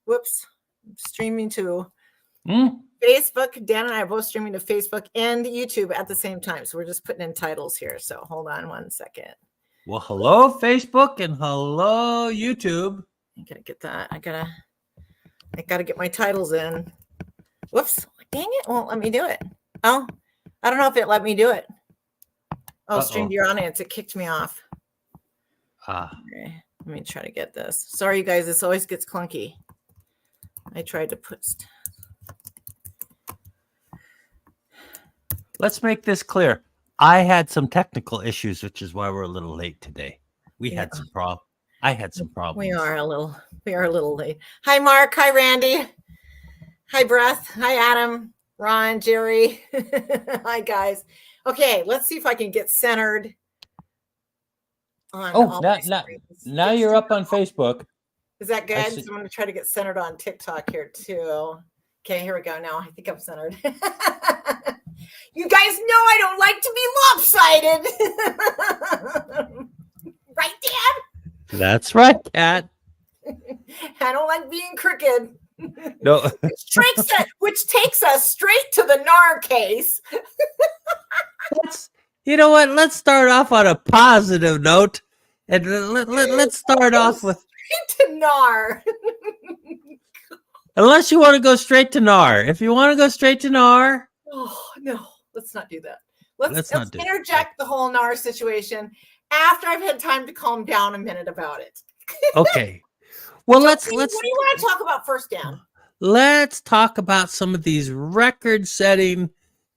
Whoops. I'm streaming to Mm. Facebook. Dan and I are both streaming to Facebook and YouTube at the same time. So we're just putting in titles here. So hold on one second. Well, hello, Facebook, and hello, YouTube. I gotta get that. I gotta get my titles in. Whoops. Dang it. Won't let me do it. Oh, I don't know if it let me do it. Oh, stream to your audience. It kicked me off. Okay. Let me try to get this. Sorry, you guys. This always gets clunky. I tried to put. Let's make this clear. I had some technical issues, which is why we're a little late today. We had some problems. I had some problems. We are a little late. Hi, Mark. Hi, Randy. Hi, Breath. Hi, Adam, Ron, Jerry. Hi, guys. Okay, let's see if I can get centered. Now you're up on Facebook. Is that good? So I'm going to try to get centered on TikTok here too. Okay, here we go. Now I think I'm centered. You guys know I don't like to be lopsided. Right, Dan? That's right, Kat. I don't like being crooked. No. which takes us straight to the NAR case. You know what? Let's start off on a positive note. And let's start off with to NAR. Unless you want to go straight to NAR. If you want to go straight to NAR. Oh, no. Let's not do that. Let's interject the whole NAR situation after I've had time to calm down a minute about it. Okay. Well, let's. What do you want to talk about first, Dan? Let's talk about some of these record-setting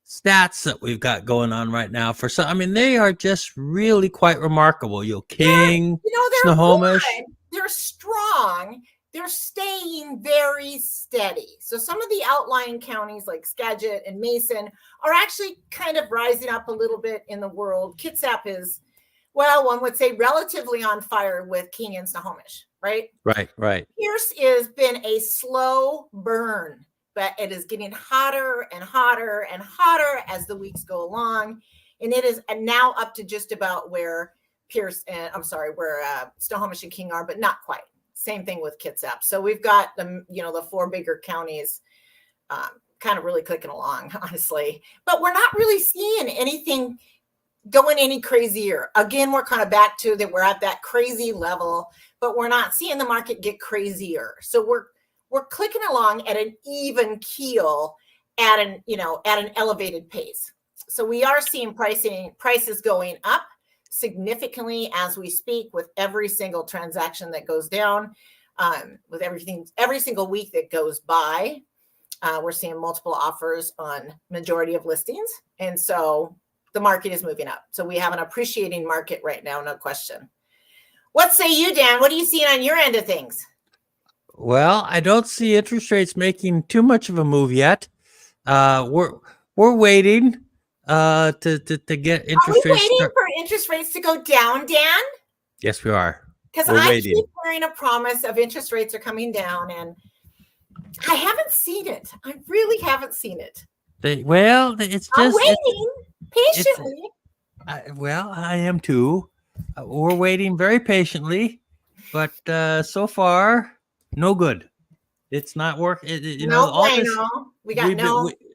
stats that we've got going on right now. They are just really quite remarkable. King, Snohomish. They're strong. They're staying very steady. So some of the outlying counties like Skagit and Mason are actually kind of rising up a little bit in the world. Kitsap is, well, one would say relatively on fire with King and Snohomish, right? Right. Pierce has been a slow burn, but it is getting hotter and hotter and hotter as the weeks go along. And it is now up to just about where Snohomish and King are, but not quite. Same thing with Kitsap. So we've got the four bigger counties kind of really clicking along, honestly. But we're not really seeing anything going any crazier. Again, we're kind of back to that. We're at that crazy level, but we're not seeing the market get crazier. So we're clicking along at an even keel at an elevated pace. So we are seeing prices going up significantly as we speak with every single transaction that goes down, with every single week that goes by. We're seeing multiple offers on majority of listings. And so the market is moving up. So we have an appreciating market right now, no question. What say you, Dan? What are you seeing on your end of things? Well, I don't see interest rates making too much of a move yet. We're waiting to get interest rates. Are we waiting for interest rates to go down, Dan? Yes, we are. Because I keep hearing a promise of interest rates are coming down, and I haven't seen it. I really haven't seen it. It's just I'm waiting patiently. I am too. We're waiting very patiently, but so far, no good. It's not working. We got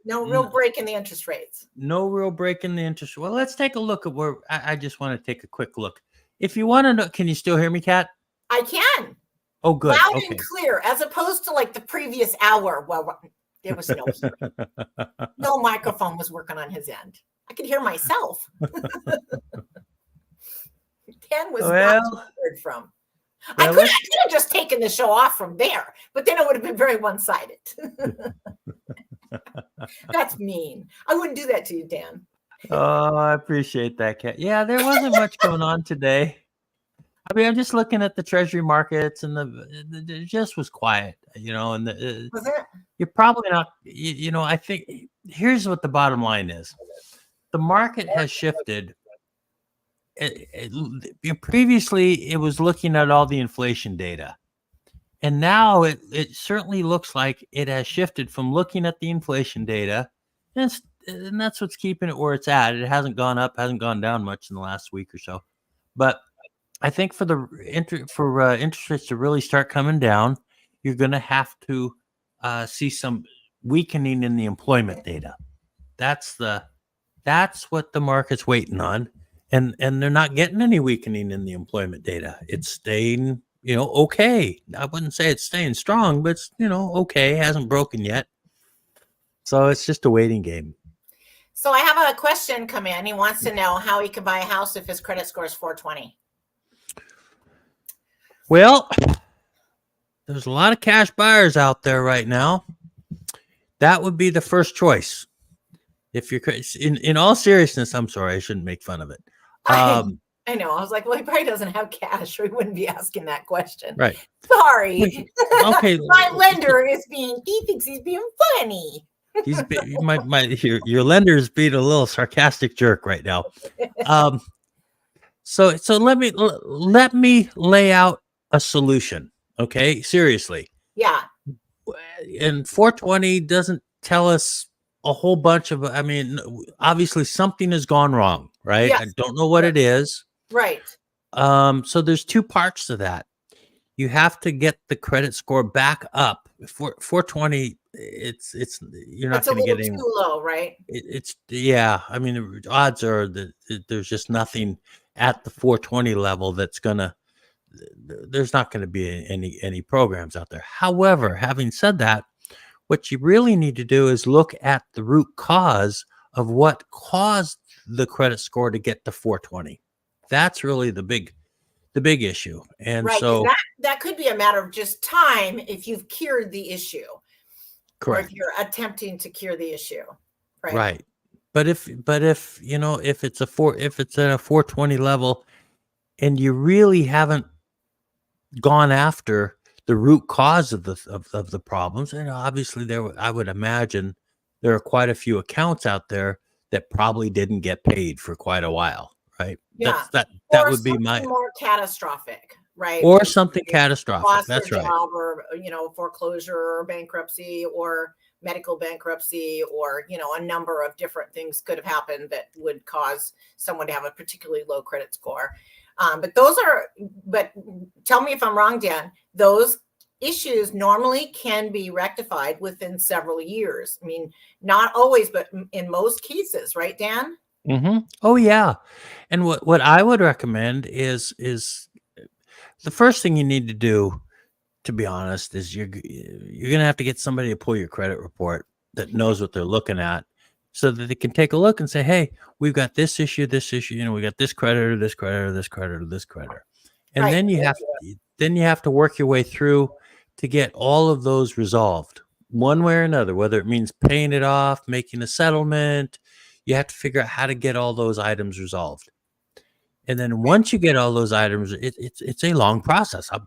no real break in the interest rates. No real break in the interest. Well, let's take a look at where. I just want to take a quick look. If you want to know, can you still hear me, Kat? I can. Oh, good. Loud and clear, as opposed to like the previous hour. Well, there was no microphone was working on his end. I could hear myself. Ken was not heard from. I could have just taken the show off from there, but then it would have been very one-sided. That's mean. I wouldn't do that to you, Dan. Oh, I appreciate that, Kat. Yeah, there wasn't much going on today. I'm just looking at the treasury markets, and it just was quiet, and was it? You're probably not, I think here's what the bottom line is. The market has shifted. Previously, it was looking at all the inflation data. And now it certainly looks like it has shifted from looking at the inflation data, and that's what's keeping it where it's at. It hasn't gone up, hasn't gone down much in the last week or so. But I think for interest rates to really start coming down, you're going to have to see some weakening in the employment data. That's what the market's waiting on, and they're not getting any weakening in the employment data. It's staying, okay. I wouldn't say it's staying strong, but it's, okay. Hasn't broken yet. So it's just a waiting game. So I have a question come in. He wants to know how he can buy a house if his credit score is 420. Well, there's a lot of cash buyers out there right now. That would be the first choice. If you're in all seriousness, I'm sorry, I shouldn't make fun of it. I know. I was like, well, he probably doesn't have cash, or he wouldn't be asking that question. Right. Sorry. Okay. My lender he thinks he's being funny. Your lender's being a little sarcastic jerk right now. So let me lay out a solution. Okay, seriously. Yeah. And 420 doesn't tell us a whole bunch of. I mean, obviously something has gone wrong, right? Yes. I don't know what it is. Right. So there's two parts to that. You have to get the credit score back up. 420, you're not going to get any too low, right? Yeah. I mean, the odds are that there's just nothing at the 420 level there's not going to be any programs out there. However, having said that, what you really need to do is look at the root cause of what caused the credit score to get to 420. That's really the big issue. And right, so that could be a matter of just time if you've cured the issue. Correct. Or if you're attempting to cure the issue. Right. Right. But if if it's at a 420 level and you really haven't gone after the root cause of the problems, and obviously I would imagine there are quite a few accounts out there that probably didn't get paid for quite a while, right? Yeah. That would be my more catastrophic, right? Or something catastrophic. Lost That's their right. job, or foreclosure or bankruptcy or medical bankruptcy, or a number of different things could have happened that would cause someone to have a particularly low credit score. But tell me if I'm wrong, Dan, those issues normally can be rectified within several years. I mean, not always, but in most cases, right, Dan? Mm-hmm. Oh yeah. And what I would recommend is the first thing you need to do, to be honest, is you're going to have to get somebody to pull your credit report that knows what they're looking at, so that they can take a look and say, hey, we've got this issue, we got this creditor, this creditor, this creditor, this creditor. And right. then you have to work your way through to get all of those resolved one way or another, whether it means paying it off, making a settlement. You have to figure out how to get all those items resolved. And then once you get all those items, it's a long process. I'm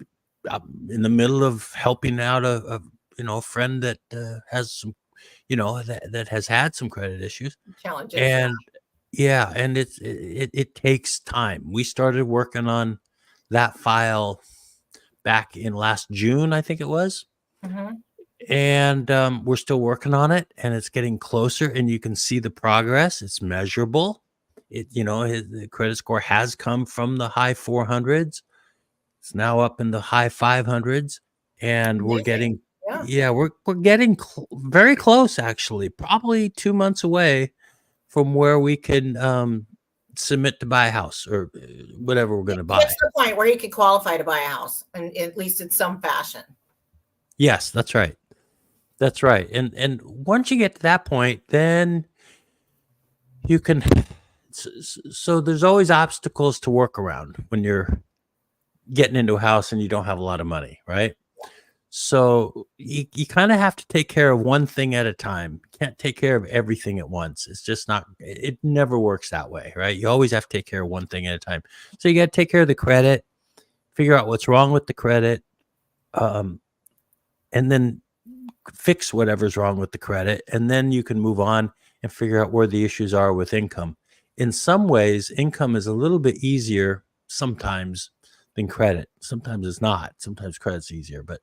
in the middle of helping out a friend that has some, that has had some credit issues, challenges, and and it takes time. We started working on that file back in last June, I think it was. Mm-hmm. And we're still working on it, and it's getting closer, and you can see the progress. It's measurable. The credit score has come from the high 400s. It's now up in the high 500s, and we're getting, we're getting very close, actually, probably 2 months away from where we can submit to buy a house or whatever we're going to buy. That's the point where he could qualify to buy a house, and at least in some fashion. Yes, that's right. That's right. And once you get to that point, then you can. So there's always obstacles to work around when you're getting into a house and you don't have a lot of money, right? So you kind of have to take care of one thing at a time. You can't take care of everything at once. It's just not, it never works that way, right? You always have to take care of one thing at a time. So you got to take care of the credit, figure out what's wrong with the credit, and then fix whatever's wrong with the credit. And then you can move on and figure out where the issues are with income. In some ways, income is a little bit easier sometimes than credit. Sometimes it's not. Sometimes credit's easier, but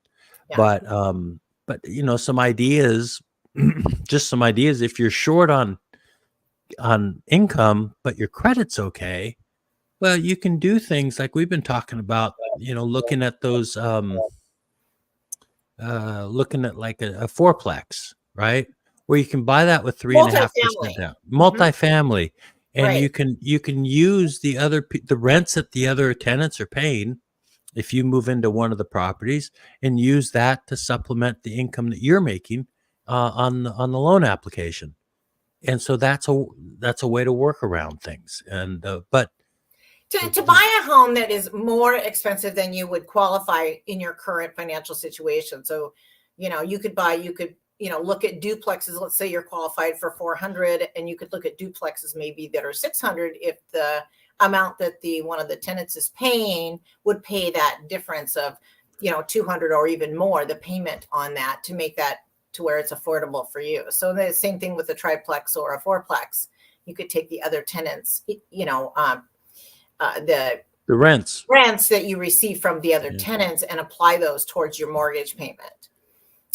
some ideas, just some ideas. If you're short on income, but your credit's okay, well, you can do things like we've been talking about, looking at those looking at like a fourplex, right? Where you can buy that with 3.5% Multifamily. down, Mhm. multifamily, and Right. you can use the rents that the other tenants are paying if you move into one of the properties and use that to supplement the income that you're making on the loan application. And so that's a way to work around things. And but To buy a home that is more expensive than you would qualify in your current financial situation. So, you could look at duplexes. Let's say you're qualified for 400, and you could look at duplexes maybe that are 600 if the amount that the one of the tenants is paying would pay that difference of, 200 or even more, the payment on that to make that to where it's affordable for you. So the same thing with a triplex or a fourplex. You could take the other tenants, the the rents. rents that you receive from the other Yeah, tenants and apply those towards your mortgage payment.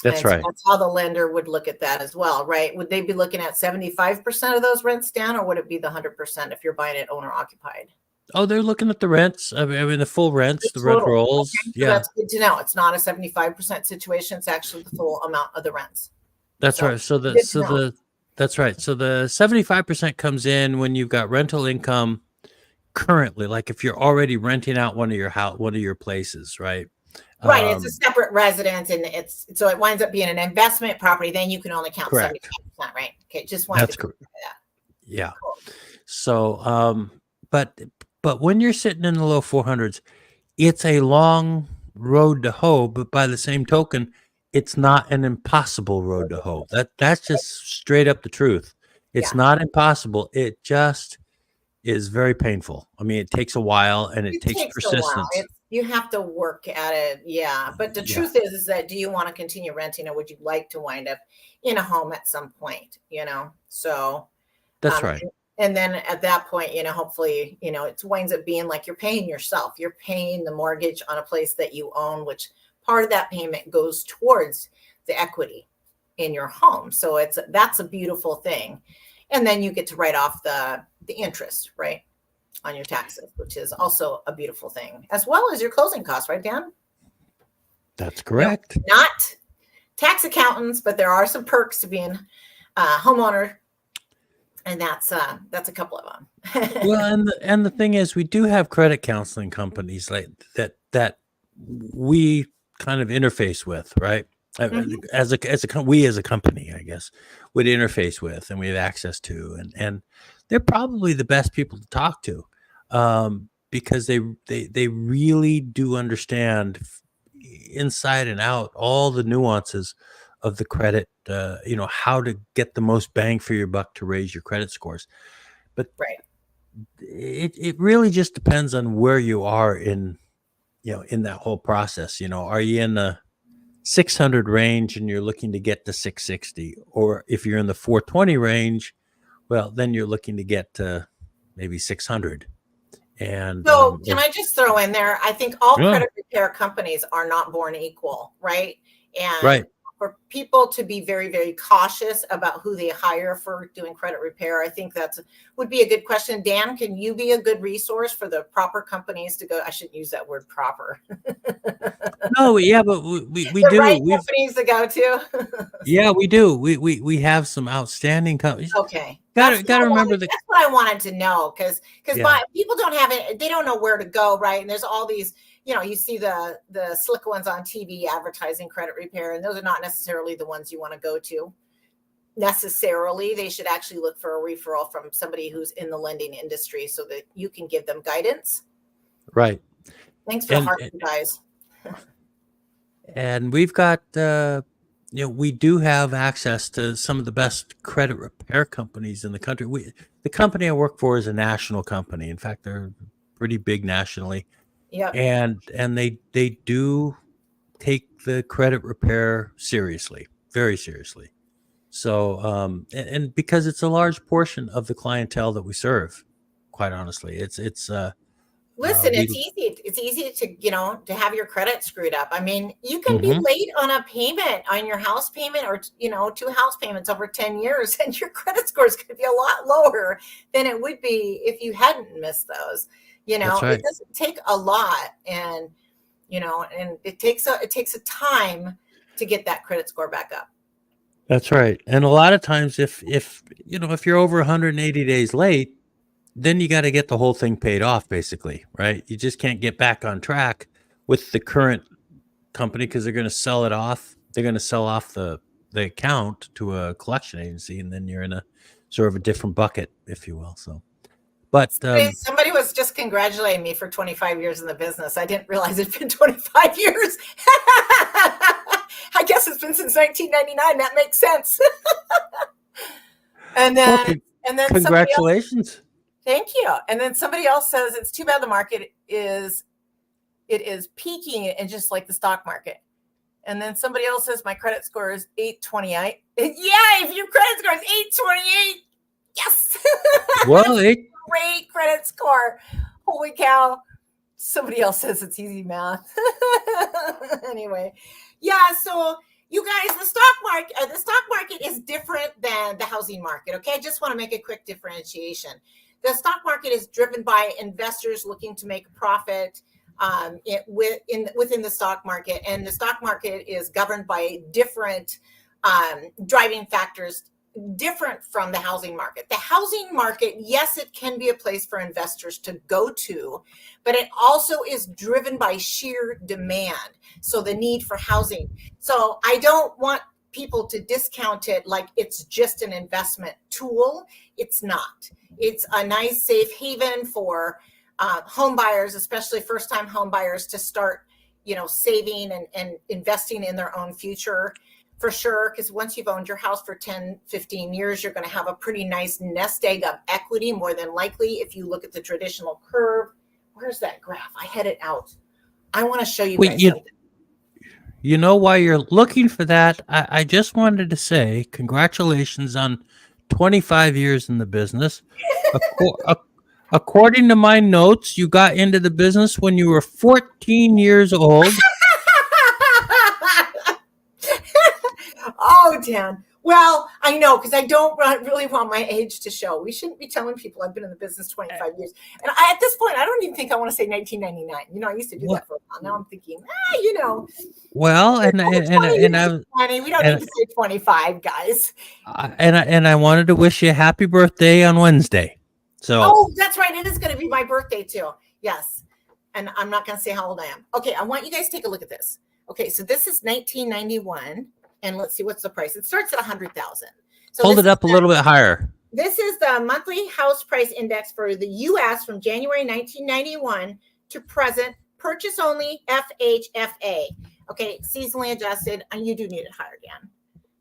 that's And so right. that's how the lender would look at that as well, right? Would they be looking at 75% of those rents down, or would it be the 100% if you're buying it owner occupied? Oh, they're looking at the rents. I mean the full The rents, the rent total. rolls. Okay, so Yeah, that's good to know. It's not a 75% situation. It's actually the full amount of the rents. that's So right. good to know. That's right. So the 75% comes in when you've got rental income currently, like if you're already renting out one of your places, right? Right, it's a Um, separate residence, and it's so it winds up being an investment property. Then you can only count correct. 75%, right? Okay, just wanted to That's clarify correct. that. Yeah. Cool. So, but when you're sitting in the low 400s, it's a long road to hoe. But by the same token, it's not an impossible road to hoe. That's just straight up the truth. It's Yeah. not impossible. It just is very painful. I mean, it takes a while and it It takes takes a while. persistence. You have to work at it. Yeah. But the Yeah, truth is that do you want to continue renting, or would you like to wind up in a home at some point? So, that's um, right. and then at that point, hopefully, it winds up being like you're paying yourself. You're paying the mortgage on a place that you own, which part of that payment goes towards the equity in your home. So that's a beautiful thing. And then you get to write off the interest, right? On your taxes, which is also a beautiful thing, as well as your closing costs, right, Dan? That's correct. Not tax accountants, but there are some perks to being a homeowner, and that's a couple of them. Well, and the thing is, we do have credit counseling companies like that we kind of interface with, right? Mhm. We as a company, I guess, would interface with, and we have access to, and they're probably the best people to talk to, because they really do understand inside and out all the nuances of the credit. How to get the most bang for your buck to raise your credit scores, but Right. it really just depends on where you are in that whole process. Are you in the 600 range and you're looking to get to 660, or if you're in the 420 range, well, then you're looking to get to maybe 600. And So can I just throw in there? I think all yeah, credit repair companies are not born equal, right? And right. for people to be very, very cautious about who they hire for doing credit repair, I think would be a good question. Dan, can you be a good resource for the proper companies to go? I shouldn't use that word proper. No, yeah, but we The do. right companies to go to. We do. We have some outstanding companies. Okay. Got to remember that. That's what I wanted to know, because Yeah, people don't have it, they don't know where to go, right? And there's all these, you see the slick ones on TV advertising credit repair, and those are not necessarily the ones you want to go to. Necessarily, they should actually look for a referral from somebody who's in the lending industry so that you can give them guidance. right. Thanks for the And heart, you guys. and we've got we do have access to some of the best credit repair companies in the country. The company I work for is a national company. In fact, they're pretty big nationally, Yep. and they do take the credit repair seriously, very seriously. So and because it's a large portion of the clientele that we serve, quite honestly, it's Listen, it's we easy. It's easy to have your credit screwed up. I mean, you can be Mhm. late on a payment on your house payment, or, two house payments over 10 years, and your credit score is going to be a lot lower than it would be if you hadn't missed those. That's It right. doesn't take a lot, and, and it takes a time to get that credit score back up. That's right. And a lot of times if you're over 180 days late, then you got to get the whole thing paid off, basically, right? You just can't get back on track with the current company because they're going to sell it off. They're going to sell off the account to a collection agency, and then you're in a sort of a different bucket, if you will. So, but somebody was just congratulating me for 25 years in the business. I didn't realize it'd been 25 years. I guess it's been since 1999. That makes sense. and then congratulations. Thank you. And then somebody else says it's too bad the market is peaking and just like the stock market. And then somebody else says my credit score is 828. Yeah, if your credit score is 828, yes. Well, great credit score. Holy cow. Somebody else says it's easy math. Anyway, yeah. So you guys, the stock market is different than the housing market. Okay, I just want to make a quick differentiation. The stock market is driven by investors looking to make a profit within the stock market, and the stock market is governed by different driving factors, different from the housing market. The housing market, yes, it can be a place for investors to go to, but it also is driven by sheer demand. So the need for housing. So I don't want people to discount it like it's just an investment tool. It's not. It's a nice safe haven for home buyers, especially first-time home buyers, to start, saving and investing in their own future, for sure. Because once you've owned your house for 10, 15 years, you're going to have a pretty nice nest egg of equity, more than likely, if you look at the traditional curve. Where's that graph? I had it out. I want to show you guys something. While you're looking for that, I just wanted to say congratulations on 25 years in the business. According to my notes, you got into the business when you were 14 years old. Oh, Dan. Well, I know, because I don't really want my age to show. We shouldn't be telling people I've been in the business 25 years. And at this point, I don't even think I want to say 1999. I used to do that for a while. Now I'm thinking, Well, and I we don't need to say 25, guys. And I wanted to wish you a happy birthday on Wednesday. Oh, that's right. It is going to be my birthday too. Yes. And I'm not going to say how old I am. Okay. I want you guys to take a look at this. Okay. So this is 1991. And let's see, what's the price? It starts at 100,000. So hold it up a little bit higher. This is the monthly house price index for the U.S. from January 1991 to present, purchase only, FHFA. Okay. Seasonally adjusted. And you do need it higher, Dan.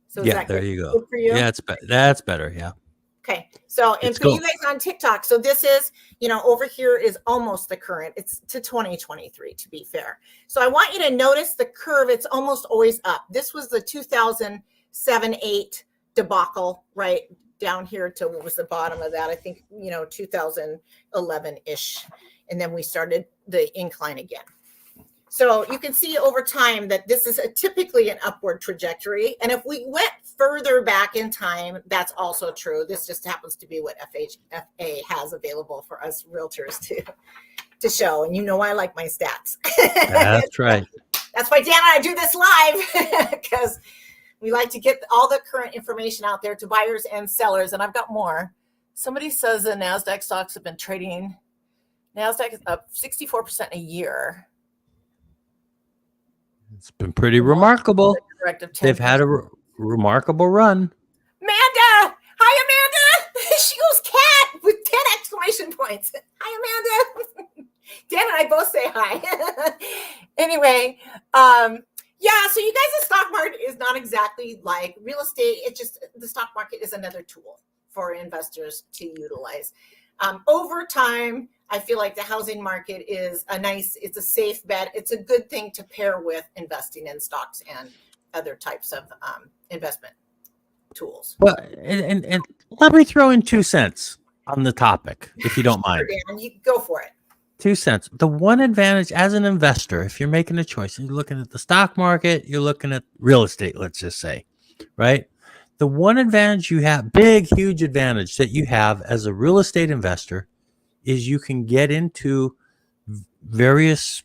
So yeah, there you go. For you? Yeah, that's better. Yeah. Okay. So, and for you guys on TikTok, so this is, over here is almost the current. It's to 2023, to be fair. So I want you to notice the curve. It's almost always up. This was the 2007-8 debacle, right down here to what was the bottom of that? I think, 2011-ish. And then we started the incline again. So you can see over time that this is typically an upward trajectory. And if we went further back in time, that's also true. This just happens to be what FHFA has available for us realtors to show. And I like my stats. That's right. That's why Dan and I do this live, because we like to get all the current information out there to buyers and sellers. And I've got more. Somebody says the NASDAQ stocks have been trading. NASDAQ is up 64% a year. It's been pretty remarkable. They've had a remarkable run. Amanda! Hi, Amanda! She goes cat with 10 exclamation points. Hi, Amanda. Dan and I both say hi. Anyway, so you guys, the stock market is not exactly like real estate. It's just the stock market is another tool for investors to utilize. Over time, I feel like the housing market is it's a safe bet. It's a good thing to pair with investing in stocks and other types of investment tools. Well, and let me throw in 2 cents on the topic, if you don't mind. Dan, you go for it. 2 cents. The one advantage as an investor, if you're making a choice, you're looking at the stock market, you're looking at real estate, let's just say, right? The one advantage you have, huge advantage that you have as a real estate investor, is you can get into various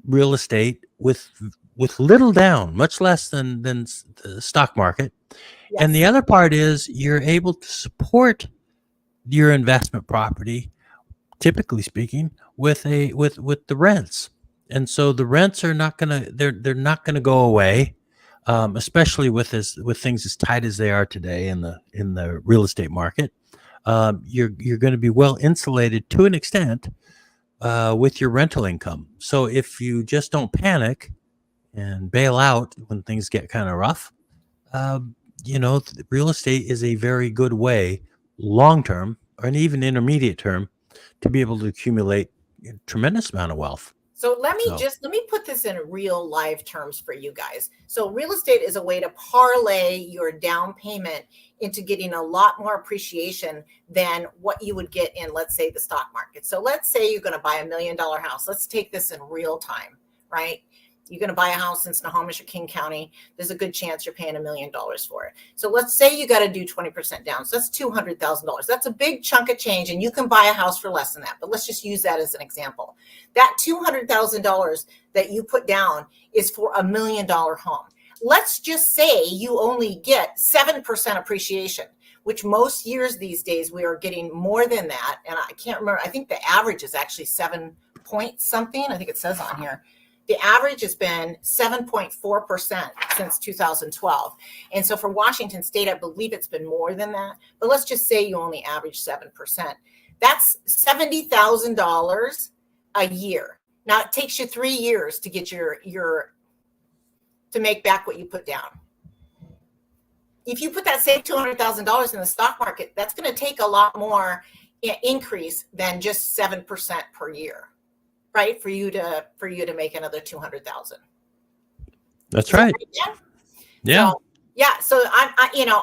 real estate with with little down, much less than the stock market. Yes. And the other part is you're able to support your investment property, typically speaking, with the rents. And so the rents are not gonna they're not gonna go away, especially with things as tight as they are today in the real estate market. You're going to be well insulated to an extent with your rental income. So if you just don't panic and bail out when things get kind of rough, real estate is a very good way, long term or even intermediate term, to be able to accumulate a tremendous amount of wealth. So let me put this in real live terms for you guys. So real estate is a way to parlay your down payment into getting a lot more appreciation than what you would get in, let's say, the stock market. So let's say you're going to buy $1 million house. Let's take this in real time, right? You're going to buy a house in Snohomish or King County. There's a good chance you're paying $1 million for it. So let's say you got to do 20% down. So that's $200,000. That's a big chunk of change, and you can buy a house for less than that. But let's just use that as an example. That $200,000 that you put down is for $1 million home. Let's just say you only get 7% appreciation, which most years these days we are getting more than that. And I can't remember. I think the average is actually 7 point something. I think it says on here. The average has been 7.4% since 2012. And so for Washington State, I believe it's been more than that. But let's just say you only average 7%. That's $70,000 a year. Now it takes you 3 years to get to make back what you put down. If you put that same $200,000 in the stock market, that's going to take a lot more increase than just 7% per year. Right, for you to make another 200,000. That's right. Yeah. So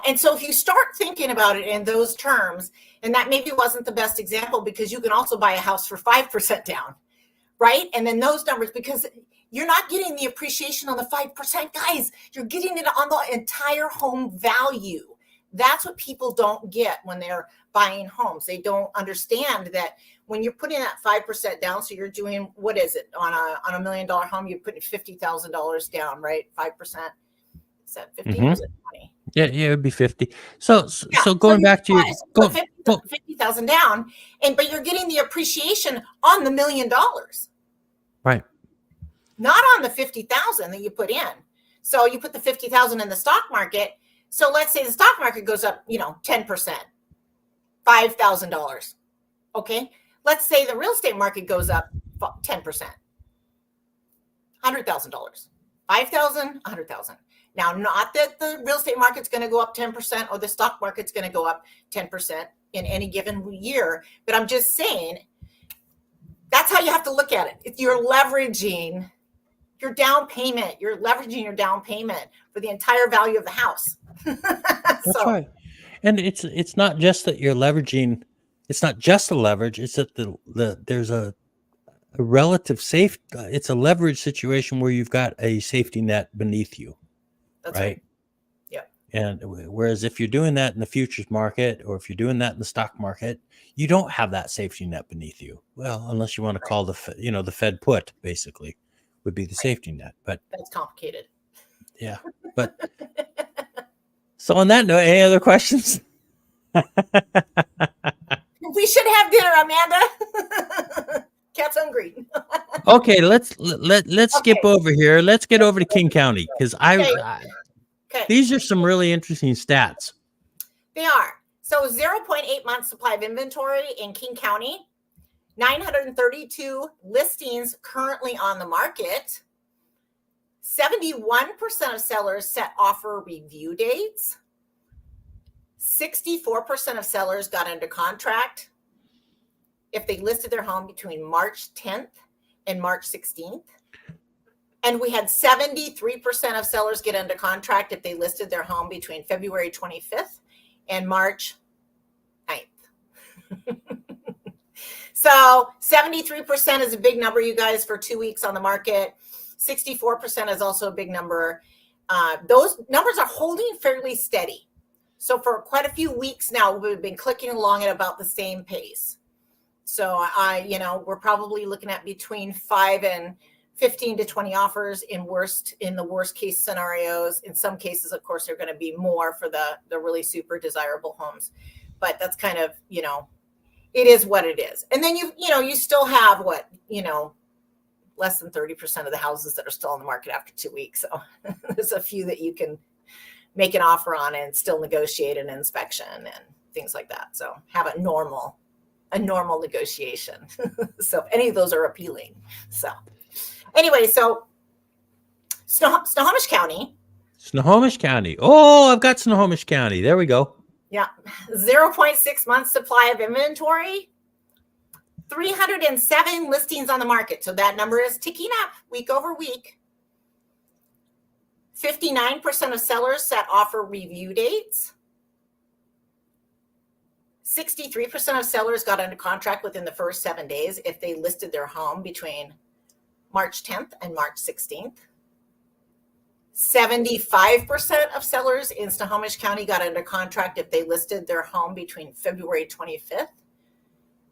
and so if you start thinking about it in those terms, and that maybe wasn't the best example because you can also buy a house for 5% down, right? And then those numbers, because you're not getting the appreciation on the 5%, guys. You're getting it on the entire home value. That's what people don't get when they're buying homes. They don't understand that when you're putting that 5% down, so you're doing, what is it on a $1 million home? You're putting $50,000 down, right? 5%. Is that 50 or is it 20? Yeah, it would be 50. So going back to your 50,000 down, but you're getting the appreciation on the $1 million, right? Not on the 50,000 that you put in. So you put the 50,000 in the stock market. So let's say the stock market goes up, 10%, $5,000. Okay. Let's say the real estate market goes up 10%, $100,000, 5,000, 100,000. Now, not that the real estate market's going to go up 10% or the stock market's going to go up 10% in any given year, but I'm just saying that's how you have to look at it. If you're leveraging your down payment, you're leveraging your down payment for the entire value of the house. That's right. And it's not just that you're leveraging. It's not just a leverage. It's that there's a relative safe. It's a leverage situation where you've got a safety net beneath you. That's right. Yeah. And whereas if you're doing that in the futures market or if you're doing that in the stock market, you don't have that safety net beneath you. Well, unless you want to call the Fed put basically would be the safety net. But that's complicated. Yeah. But so on that note, any other questions? We should have dinner, Amanda. Cat's hungry. Okay, let's skip over here. Let's get over to King County because these are some really interesting stats. They are. So 0.8 months supply of inventory in King County, 932 listings currently on the market, 71% of sellers set offer review dates, 64% of sellers got under contract if they listed their home between March 10th and March 16th. And we had 73% of sellers get under contract if they listed their home between February 25th and March 9th. So 73% is a big number, you guys, for 2 weeks on the market. 64% is also a big number. Those numbers are holding fairly steady. So for quite a few weeks now, we've been clicking along at about the same pace. So we're probably looking at between 5 and 15 to 20 offers in the worst case scenarios. In some cases, of course, they're going to be more for the really super desirable homes, but that's kind of, it is what it is. And then you still have less than 30% of the houses that are still on the market after 2 weeks. So there's a few that you can make an offer on and still negotiate an inspection and things like that. So have a normal negotiation. So if any of those are appealing. So anyway, so Snohomish County. Snohomish County. Oh, I've got Snohomish County. There we go. Yeah. 0.6 months supply of inventory. 307 listings on the market. So that number is ticking up week over week. 59% of sellers set offer review dates. 63% of sellers got under contract within the first 7 days if they listed their home between March 10th and March 16th. 75% of sellers in Snohomish County got under contract if they listed their home between February 25th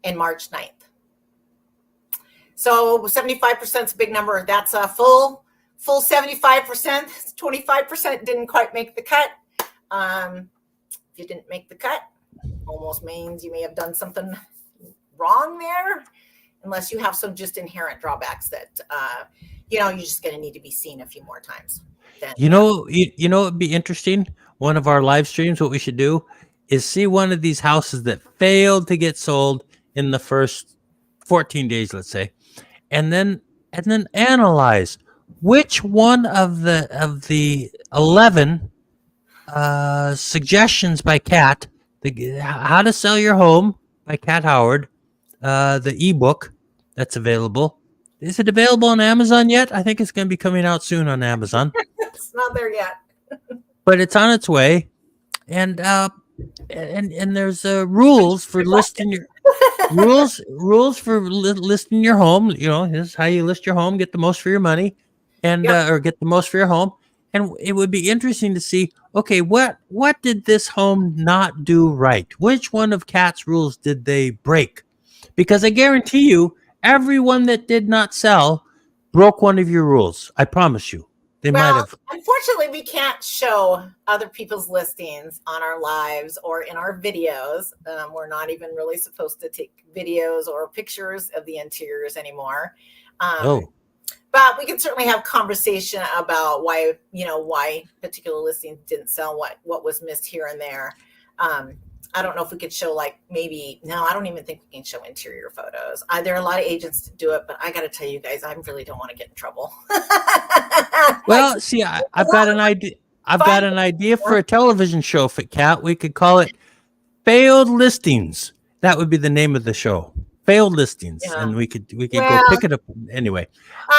and March 9th. So 75% is a big number. That's a full 75%. 25% didn't quite make the cut. If you didn't make the cut, almost means you may have done something wrong there, unless you have some just inherent drawbacks that you're just going to need to be seen a few more times. It'd be interesting. One of our live streams, what we should do is see one of these houses that failed to get sold in the first 14 days, let's say, and then analyze which one of the 11 suggestions by Kat, How to Sell Your Home by Kat Howard, the ebook that's available. Is it available on Amazon yet? I think it's going to be coming out soon on Amazon. It's not there yet, but it's on its way. And there's rules for listing your rules for listing your home. This is how you list your home, get the most for your money, and or get the most for your home. And it would be interesting to see, okay, what did this home not do right? Which one of Kat's rules did they break? Because I guarantee you, everyone that did not sell broke one of your rules. I promise you. They might have. Unfortunately, we can't show other people's listings on our lives or in our videos. We're not even really supposed to take videos or pictures of the interiors anymore. But we can certainly have conversation about why particular listings didn't sell, what was missed here and there. I don't know if we could show I don't even think we can show interior photos. There are a lot of agents to do it, but I got to tell you guys, I really don't want to get in trouble. Well, see, I've got an idea. I've got an idea for a television show for Kat. We could call it Failed Listings. That would be the name of the show. Failed Listings. Yeah. And we could go pick it up anyway.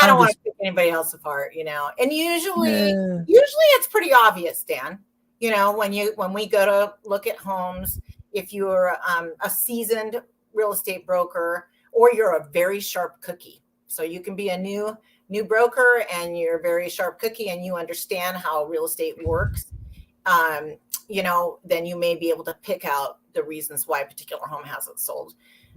I don't want to pick anybody else apart, And usually it's pretty obvious, Dan. When we go to look at homes, if you're a seasoned real estate broker or you're a very sharp cookie, so you can be a new broker and you're a very sharp cookie and you understand how real estate works, then you may be able to pick out the reasons why a particular home hasn't sold.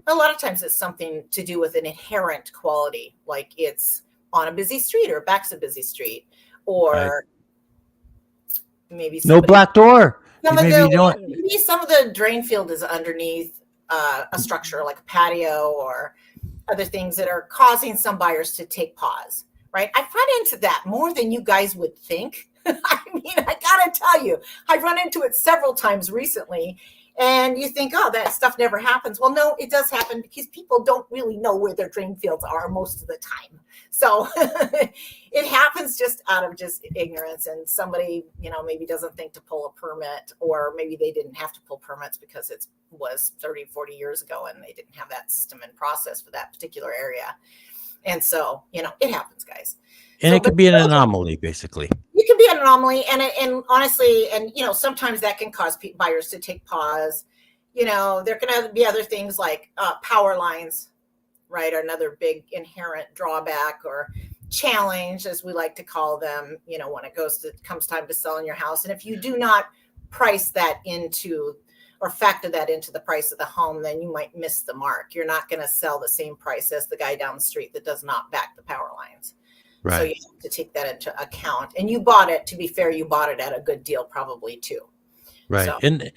A lot of times it's something to do with an inherent quality, like it's on a busy street or backs a busy street, or maybe no black door. Maybe some of the drain field is underneath a structure like a patio or other things that are causing some buyers to take pause, right? I've run into that more than you guys would think. I gotta tell you, I've run into it several times recently. And you think, oh, that stuff never happens. Well, no, it does happen because people don't really know where their drain fields are most of the time. So it happens just out of just ignorance. And somebody, maybe doesn't think to pull a permit, or maybe they didn't have to pull permits because it was 30, 40 years ago and they didn't have that system in process for that particular area. And so, it happens, guys. And it could be an anomaly, basically. It could be an anomaly, and honestly, sometimes that can cause buyers to take pause. There can be other things like power lines, right, are another big inherent drawback or challenge, as we like to call them. When it comes time to sell in your house, and if you do not price that into or factor that into the price of the home, then you might miss the mark. You're not going to sell the same price as the guy down the street that does not back the power lines. So you have to take that into account. And you bought it, to be fair, you bought it at a good deal probably too. Right. So. And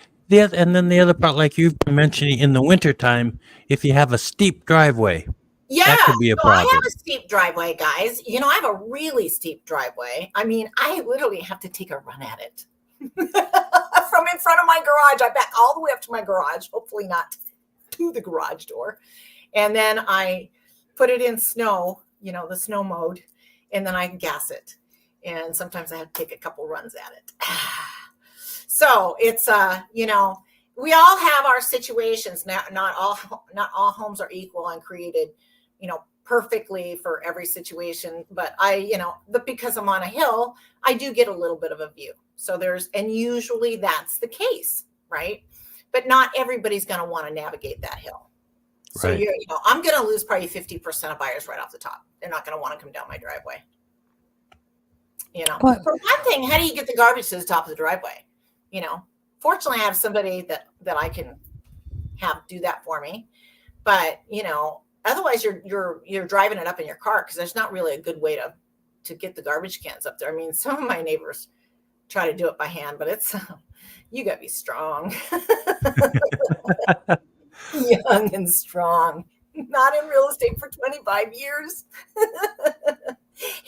then the other part, like you've been mentioning, in the wintertime, if you have a steep driveway, Yeah, that could be a so I problem. have a steep driveway, guys. You know, I have a really steep driveway. I mean, I literally have to take a run at it from in front of my garage. I back all the way up to my garage, hopefully not to the garage door. And then I put it in snow, you know, the snow mode, and then I gas it. And sometimes I have to take a couple runs at it. So it's, you know, we all have our situations. Not all homes are equal and created, you know, perfectly for every situation. But because I'm on a hill, I do get a little bit of a view. So and usually that's the case, right? But not everybody's going to want to navigate that hill. So Right. I'm going to lose probably 50% of buyers right off the top. They're not going to want to come down my driveway. You know, But- for one thing, how do you get the garbage to the top of the driveway? You know, fortunately, I have somebody that I can have do that for me. But you know, otherwise, you're driving it up in your car because there's not really a good way to get the garbage cans up there. I mean, some of my neighbors try to do it by hand, but it's you got to be strong, young and strong. Not in real estate for 25 years.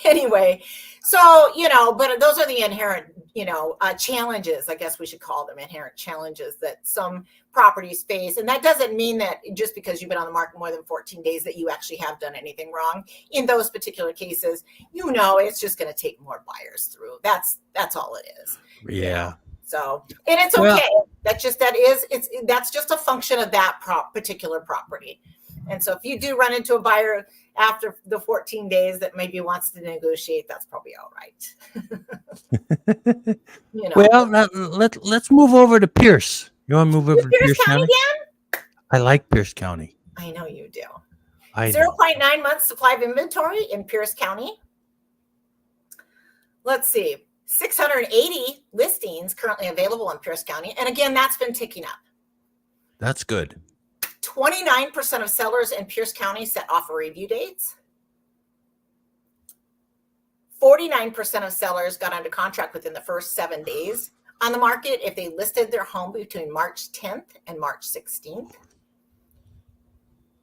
Anyway, so, you know, but those are the inherent, you know, challenges, I guess we should call them inherent challenges that some properties face. And that doesn't mean that just because you've been on the market more than 14 days that you actually have done anything wrong. In those particular cases, you know, it's just going to take more buyers through. That's all it is. Yeah. You know? So, and it's Well- okay. That's just a function of that particular property. And so if you do run into a buyer after the 14 days that maybe wants to negotiate, that's probably all right. You know. Well, let's move over to Pierce. You want to move over to Pierce Pierce County County? again? I like Pierce County. I know you do. I know. 0.9 months supply of inventory in Pierce County. Let's see. 680 listings currently available in Pierce County. And again, that's been ticking up. That's good. 29% of sellers in Pierce County set offer review dates. 49% of sellers got under contract within the first 7 days on the market if they listed their home between March 10th and March 16th.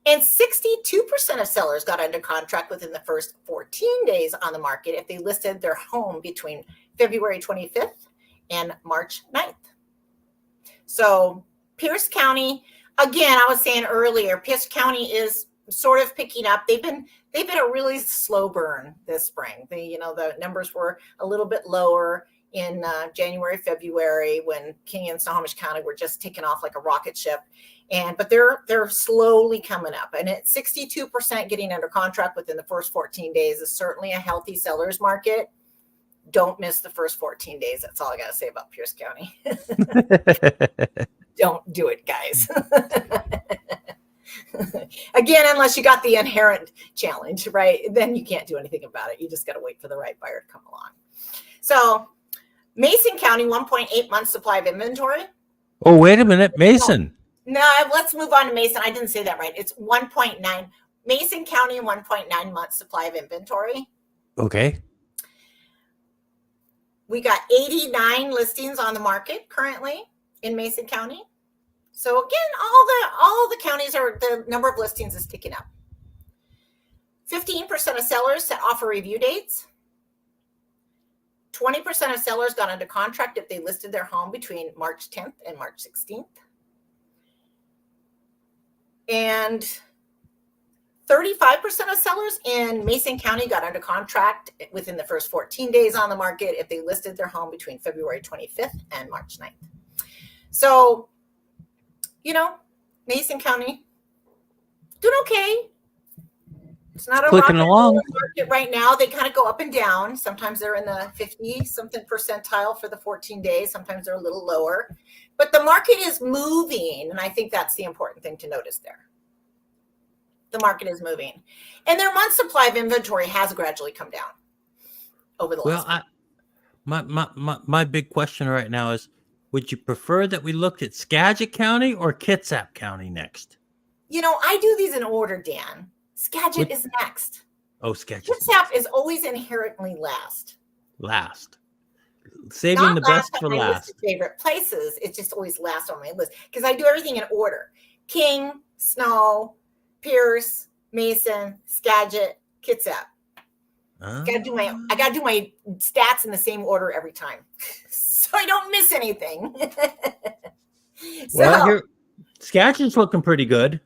And 62% of sellers got under contract within the first 14 days on the market if they listed their home between February 25th and March 9th. So Pierce County, again, I was saying earlier, Pierce County is sort of picking up. They've been a really slow burn this spring. The numbers were a little bit lower in January, February, when King and Snohomish County were just taking off like a rocket ship. But they're slowly coming up. And at 62% getting under contract within the first 14 days is certainly a healthy seller's market. Don't miss the first 14 days. That's all I got to say about Pierce County. Don't do it, guys. Again, unless you got the inherent challenge, right? Then you can't do anything about it. You just got to wait for the right buyer to come along. So Mason County, 1.8 months supply of inventory. Oh, wait a minute. Mason. No, let's move on to Mason. I didn't say that right. It's 1.9. Mason County, 1.9 months supply of inventory. Okay. We got 89 listings on the market currently in Mason County. So again, all the counties the number of listings is ticking up. 15% of sellers set offer review dates. 20% of sellers got under contract if they listed their home between March 10th and March 16th. And 35% of sellers in Mason County got under contract within the first 14 days on the market if they listed their home between February 25th and March 9th. So, Mason County doing okay. It's not a Clicking rocket along. market right now. They kind of go up and down. Sometimes they're in the 50-something percentile for the 14 days. Sometimes they're a little lower. But the market is moving, and I think that's the important thing to notice there. The market is moving. And their month supply of inventory has gradually come down over the last my big question right now is, would you prefer that we looked at Skagit County or Kitsap County next? I do these in order, Dan. Skagit is next. Oh, Sketches Kitsap is always inherently last. last. Saving Not the last best on for my list last. of favorite places. It's just always last on my list because I do everything in order. King, Snow, Pierce, Mason, Skagit, Kitsap. I gotta do my stats in the same order every time, so I don't miss anything. Well, So, here, Sketches looking pretty good.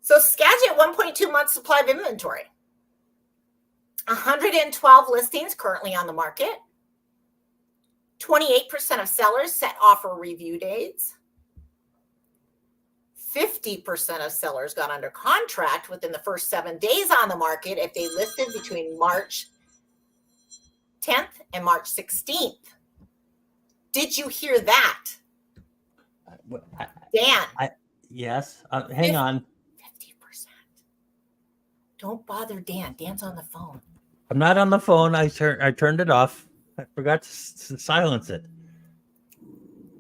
so Skagit 1.2 months supply of inventory. 112 listings currently on the market. 28% of sellers set offer review dates. 50% of sellers got under contract within the first 7 days on the market if they listed between March 10th and March 16th. Did you hear that? Dan? Yes. Hang on. 50%. Don't bother Dan. Dan's on the phone. I'm not on the phone. I turned it off. I forgot to silence it.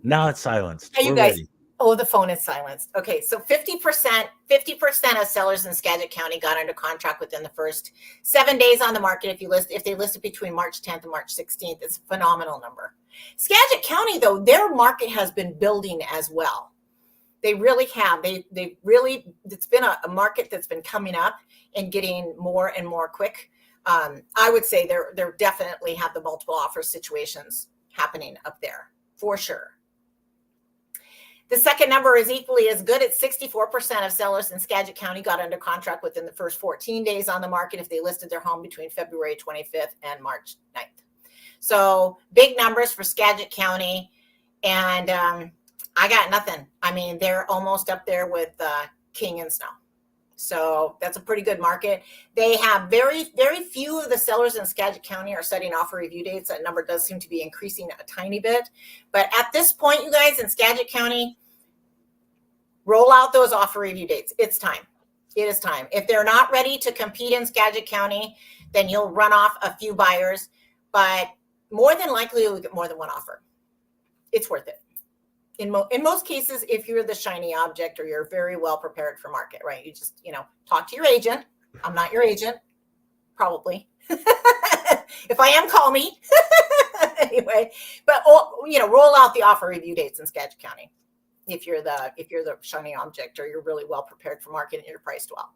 Now it's silenced. Hey, you We're guys. ready. Oh, the phone is silenced. Okay, so 50% of sellers in Skagit County got under contract within the first 7 days on the market. If they listed between March 10th and March 16th, it's a phenomenal number. Skagit County, though, their market has been building as well. They really have. They really, it's been a market that's been coming up and getting more and more quick. I would say they're definitely have the multiple offer situations happening up there for sure. The second number is equally as good. It's 64% of sellers in Skagit County got under contract within the first 14 days on the market if they listed their home between February 25th and March 9th. So big numbers for Skagit County. And I got nothing. I mean, they're almost up there with King and Snow. So that's a pretty good market. They have very, very few of the sellers in Skagit County are setting offer review dates. That number does seem to be increasing a tiny bit. But at this point, you guys in Skagit County, roll out those offer review dates. It's time. It is time. If they're not ready to compete in Skagit County, then you'll run off a few buyers. But more than likely, you'll get more than one offer. It's worth it. In most cases, if you're the shiny object or you're very well prepared for market, right? You just, talk to your agent. I'm not your agent, probably. If I am, call me. Anyway, but roll out the offer review dates in Skagit County. If you're the shiny object or you're really well prepared for market and you're priced well.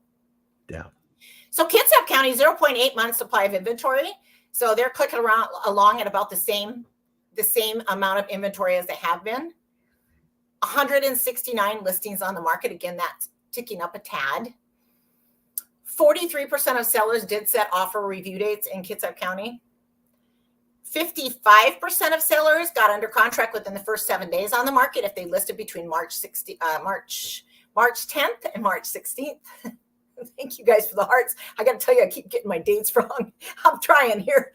Yeah. So Kitsap County, 0.8 months supply of inventory. So they're clicking along at about the same amount of inventory as they have been. 169 listings on the market. Again, that's ticking up a tad. 43% of sellers did set offer review dates in Kitsap County. 55% of sellers got under contract within the first 7 days on the market if they listed between March 10th and March 16th. Thank you guys for the hearts. I got to tell you, I keep getting my dates wrong. I'm trying here.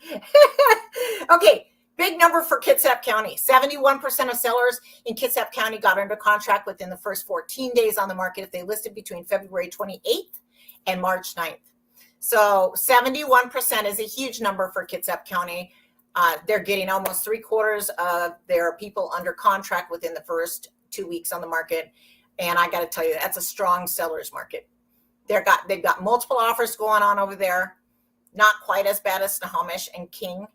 Okay. Big number for Kitsap County. 71% of sellers in Kitsap County got under contract within the first 14 days on the market if they listed between February 28th and March 9th. So 71% is a huge number for Kitsap County. They're getting almost 3/4 of their people under contract within the first 2 weeks on the market. And I got to tell you, that's a strong seller's market. They've got multiple offers going on over there. Not quite as bad as Snohomish and King.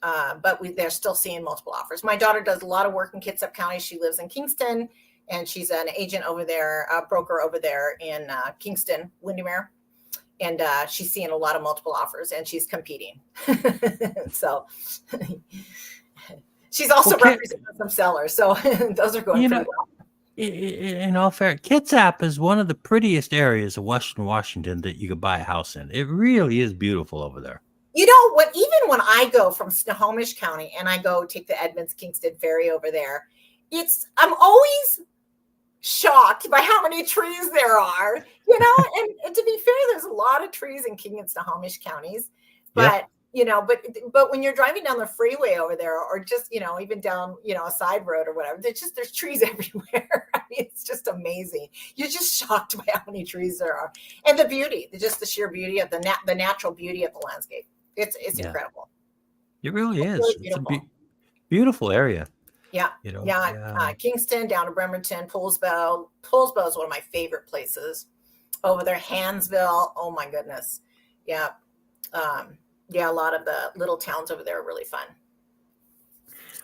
But they're still seeing multiple offers. My daughter does a lot of work in Kitsap County. She lives in Kingston, and she's an agent over there, a broker over there in Kingston, Windermere. And she's seeing a lot of multiple offers, and she's competing. So she's also representing some sellers. So those are going pretty well. In all fair, Kitsap is one of the prettiest areas of Western Washington that you could buy a house in. It really is beautiful over there. You know what? Even when I go from Snohomish County and I go take the Edmonds-Kingston ferry over there, I'm always shocked by how many trees there are. And to be fair, there's a lot of trees in King and Snohomish counties, but but when you're driving down the freeway over there, or just even down a side road or whatever, there's trees everywhere. I mean, it's just amazing. You're just shocked by how many trees there are, and the beauty, just the sheer beauty of the natural beauty of the landscape. It's incredible. It really is. Really it's a beautiful area. Yeah. Kingston down to Bremerton, Poulsbo. Poulsbo is one of my favorite places over there. Hansville. Oh my goodness. Yeah. Yeah, a lot of the little towns over there are really fun.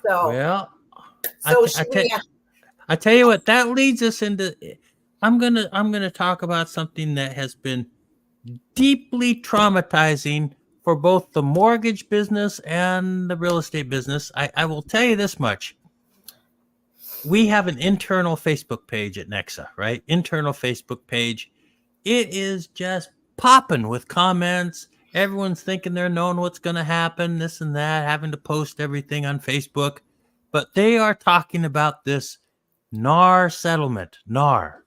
So, Well, I, so t- I, should te- we? I tell you what, that leads us into. I'm gonna talk about something that has been deeply traumatizing for both the mortgage business and the real estate business. I will tell you this much. We have an internal Facebook page at Nexa, right? Internal Facebook page. It is just popping with comments. Everyone's thinking they're knowing what's going to happen, this and that, having to post everything on Facebook. But they are talking about this NAR settlement, NAR,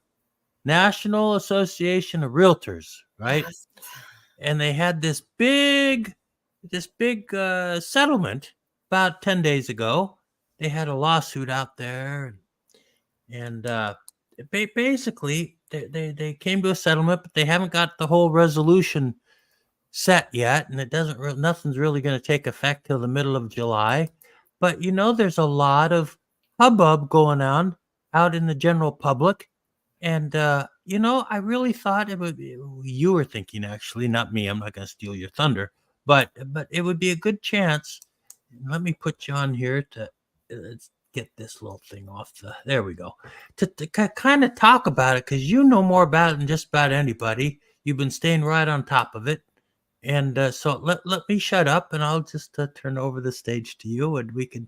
National Association of Realtors, right? Yes. And they had this big settlement about 10 days ago. They had a lawsuit out there, and basically they came to a settlement, but they haven't got the whole resolution set yet, and nothing's really going to take effect till the middle of July. But there's a lot of hubbub going on out in the general public, and I really thought it would be, you were thinking, actually, not me. I'm not going to steal your thunder, but it would be a good chance. Let me put you on here to let's get this little thing off there we go, to kind of talk about it, because you know more about it than just about anybody. You've been staying right on top of it. And so let me shut up, and I'll just turn over the stage to you, and we can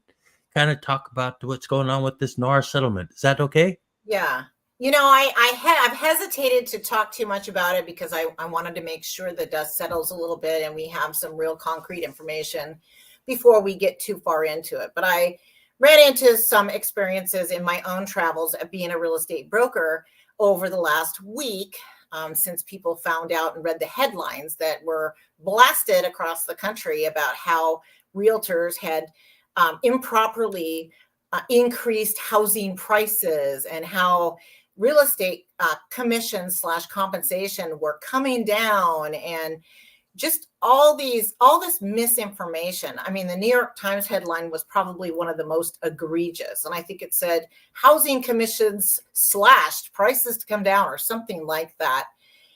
kind of talk about what's going on with this NAR settlement. Is that okay? Yeah. I've hesitated to talk too much about it because I wanted to make sure the dust settles a little bit and we have some real concrete information before we get too far into it. But I ran into some experiences in my own travels of being a real estate broker over the last week, since people found out and read the headlines that were blasted across the country about how realtors had improperly increased housing prices and how real estate commissions / compensation were coming down, and just all this misinformation. I mean, the New York Times headline was probably one of the most egregious, and I think it said housing commissions slashed, prices to come down, or something like that.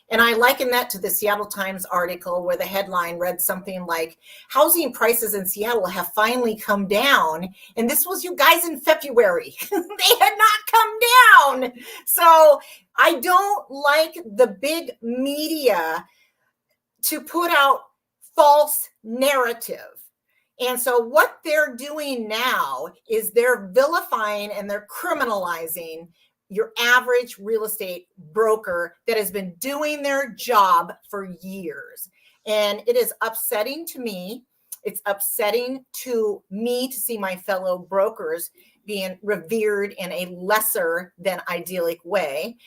And I liken that to the Seattle Times article where the headline read something like, housing prices in Seattle have finally come down. And this was, you guys, in February. They had not come down. So I don't like the big media to put out false narrative. And so what they're doing now is they're vilifying and they're criminalizing your average real estate broker that has been doing their job for years. And it is upsetting to me. It's upsetting to me to see my fellow brokers being revered in a lesser than idyllic way.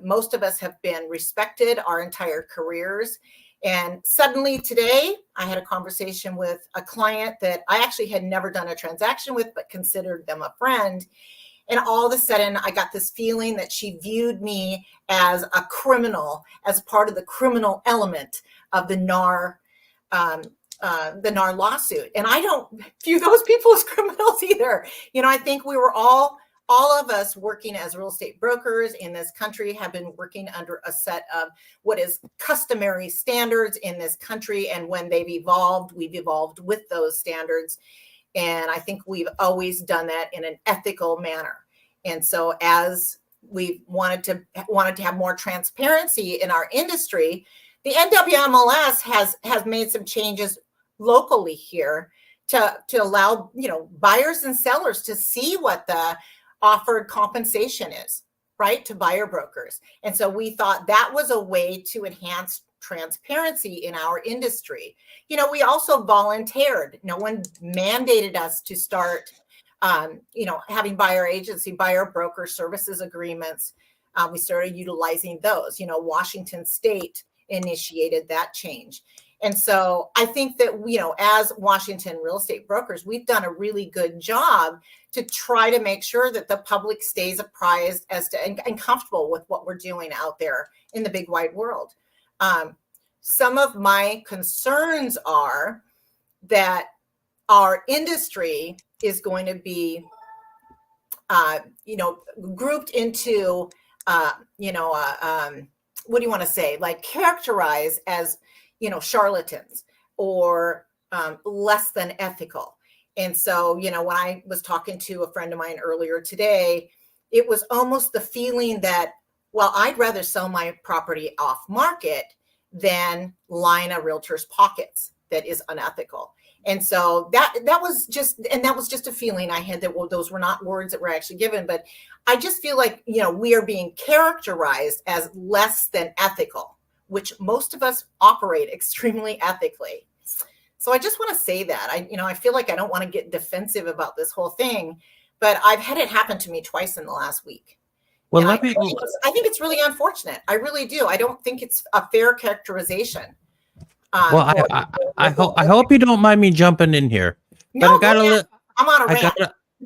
Most of us have been respected our entire careers. And suddenly today, I had a conversation with a client that I actually had never done a transaction with, but considered them a friend. And all of a sudden, I got this feeling that she viewed me as a criminal, as part of the criminal element of the NAR lawsuit. And I don't view those people as criminals either. I think we were all of us working as real estate brokers in this country have been working under a set of what is customary standards in this country. And when they've evolved, we've evolved with those standards. And I think we've always done that in an ethical manner. And so as we wanted to have more transparency in our industry, the NWMLS has made some changes locally here to allow, buyers and sellers to see what the offered compensation is, right, to buyer brokers. And so we thought that was a way to enhance transparency in our industry. We also volunteered. No one mandated us to start, having buyer broker services agreements. We started utilizing those. Washington State initiated that change. And so I think that, as Washington real estate brokers, we've done a really good job to try to make sure that the public stays apprised and comfortable with what we're doing out there in the big wide world. Some of my concerns are that our industry is going to be, grouped into, what do you want to say? Like characterized as, charlatans or less than ethical. And so, when I was talking to a friend of mine earlier today, it was almost the feeling that, well, I'd rather sell my property off market than line a realtor's pockets that is unethical. And so that was just a feeling I had, that, well, those were not words that were actually given, but I just feel like, we are being characterized as less than ethical, which most of us operate extremely ethically. So I just want to say that I feel like I don't want to get defensive about this whole thing, but I've had it happen to me twice in the last week. Well, I think it's really unfortunate. I really do. I don't think it's a fair characterization. Well, I hope you don't mind me jumping in here. No, but I'm on a rant.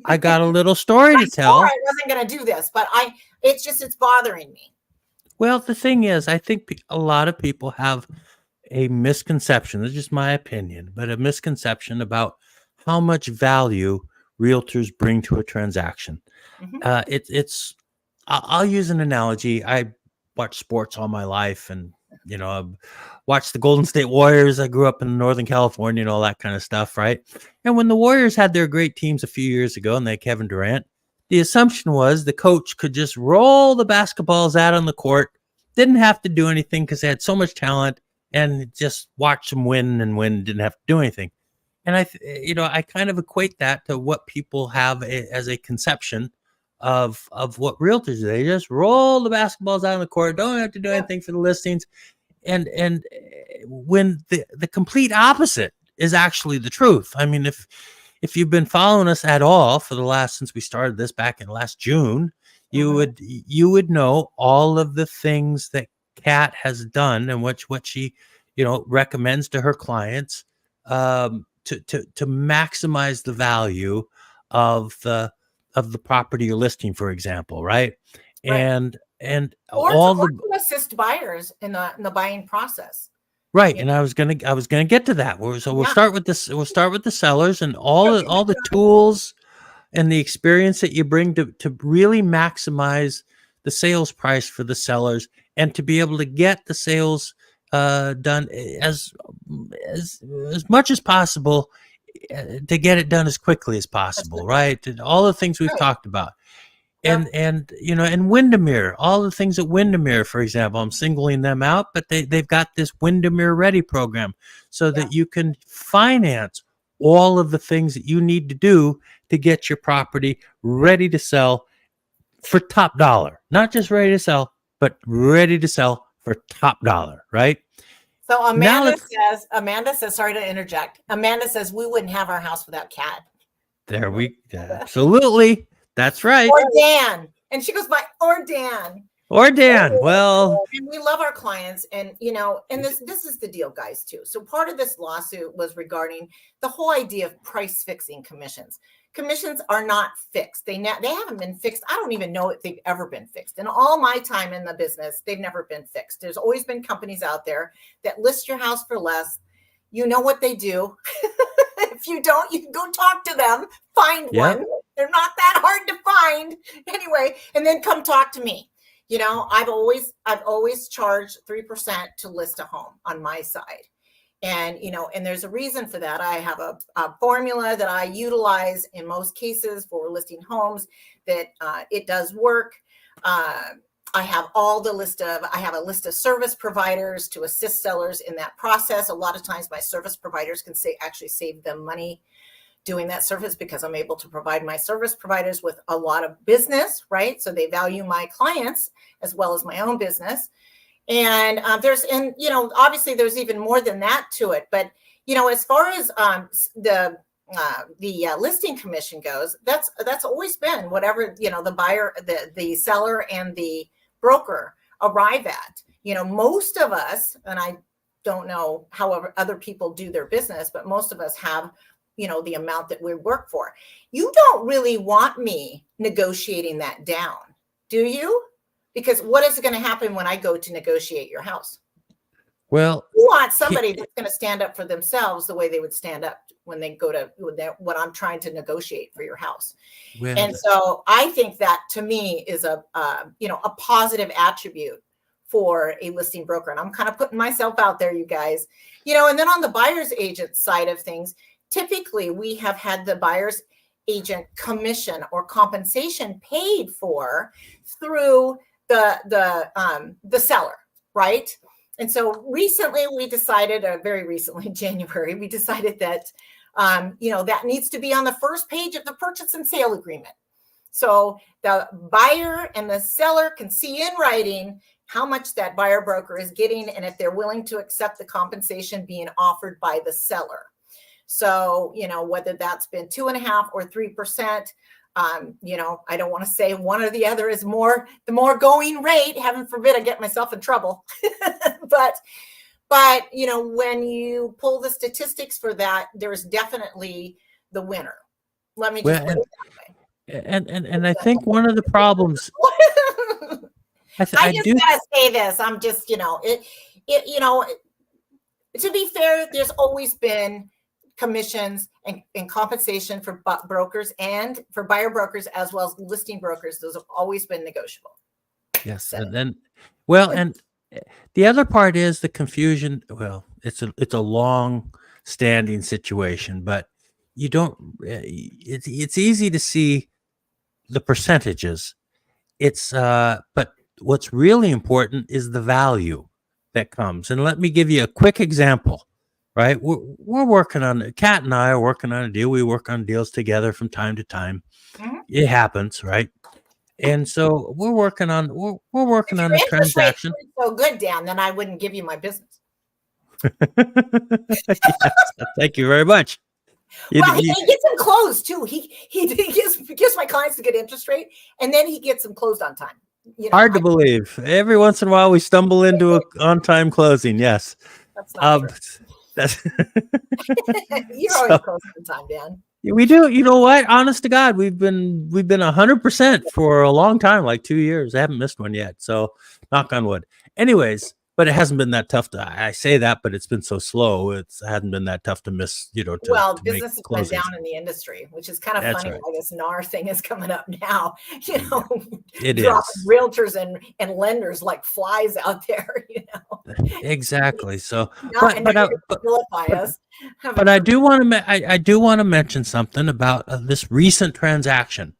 I got a little story to tell. I wasn't going to do this, but it's bothering me. Well, the thing is, I think a lot of people have a misconception. This is just my opinion, but a misconception about how much value realtors bring to a transaction. Mm-hmm. I'll use an analogy. I watched sports all my life, and I watched the Golden State Warriors. I grew up in Northern California and all that kind of stuff, right? And when the Warriors had their great teams a few years ago, and they had Kevin Durant, the assumption was the coach could just roll the basketballs out on the court, didn't have to do anything because they had so much talent, and just watch them win and win, didn't have to do anything. And I kind of equate that to what people have as a conception of what realtors do. They just roll the basketballs out on the court, don't have to do anything for the listings. And when the complete opposite is actually the truth. I mean, if you've been following us at all since we started this back in last June, you would know all of the things that Kat has done and what she recommends to her clients to maximize the value of the property you're listing, for example, right? And all to assist buyers in the buying process. Right. And I was gonna get to that. So we'll start with this. We'll start with the sellers and all the tools and the experience that you bring to really maximize the sales price for the sellers, and to be able to get the sales done as much as possible, to get it done as quickly as possible, right? And all the things we've talked about. And and Windermere, all the things at Windermere, for example, I'm singling them out, but they've got this Windermere Ready program so that you can finance all of the things that you need to do to get your property ready to sell for top dollar. Not just ready to sell, but ready to sell for top dollar, right? So Amanda says, sorry to interject. Amanda says we wouldn't have our house without Kat. Absolutely. That's right. Or Dan. And she goes by, or Dan. Or Dan. Well, and we love our clients, and and this is the deal, guys, too. So part of this lawsuit was regarding the whole idea of price fixing commissions. Commissions are not fixed. They haven't been fixed. I don't even know if they've ever been fixed. In all my time in the business, they've never been fixed. There's always been companies out there that list your house for less. You know what they do. If you don't, you can go talk to them, find one. They're not that hard to find anyway, and then come talk to me. I've always charged 3% to list a home on my side. And, and there's a reason for that. I have a formula that I utilize in most cases for listing homes that it does work. I have I have a list of service providers to assist sellers in that process. A lot of times my service providers can actually save them money doing that service, because I'm able to provide my service providers with a lot of business, right? So they value my clients as well as my own business. And obviously there's even more than that to it. But, as far as the listing commission goes, that's always been whatever, the buyer, the seller and the broker arrive at. Most of us, and I don't know however other people do their business, but most of us have, the amount that we work for. You don't really want me negotiating that down, do you? Because what is going to happen when I go to negotiate your house? Well, you want somebody that's going to stand up for themselves the way they would stand up when they go to what I'm trying to negotiate for your house. And so I think that, to me, is a positive attribute for a listing broker. And I'm kind of putting myself out there, you guys, and then on the buyer's agent side of things, typically we have had the buyer's agent commission or compensation paid for through the seller, right? And so recently we decided, very recently in January, we decided that, that needs to be on the first page of the purchase and sale agreement. So the buyer and the seller can see in writing how much that buyer broker is getting and if they're willing to accept the compensation being offered by the seller. So, whether that's been 2.5% or 3%, I don't want to say one or the other is the more going rate, heaven forbid I get myself in trouble. but, when you pull the statistics for that, there's definitely the winner. Let me just put it that way. And I think one of the problems, I just gotta say this. I'm just, to be fair, there's always been commissions and compensation for brokers and for buyer brokers as well as listing brokers. Those have always been negotiable. Yes. So. And then, and the other part is the confusion. Well, it's a long standing situation, but you don't, it's easy to see the percentages. But what's really important is the value that comes. And let me give you a quick example. Right, we're working on. Kat and I are working on a deal. We work on deals together from time to time. Mm-hmm. It happens, right? And so we're working on a transaction. So good, Dan. Then I wouldn't give you my business. Yes, thank you very much. He gets them closed too. He gives my clients a good interest rate, and then he gets them closed on time. Hard to believe. Every once in a while, we stumble into an on-time closing. Yes, that's not true. You're always close on time, Dan. We do. You know what? Honest to God, we've been 100% for a long time, like 2 years. I haven't missed one yet. So knock on wood. Anyways, but it hasn't been that tough I say that, but it's been so slow. It hasn't been that tough to miss, to business has been down in the industry, which is kind of funny. Right. Why this NAR thing is coming up now, it is realtors and lenders like flies out there, Exactly. So, but I do want to mention something about this recent transaction.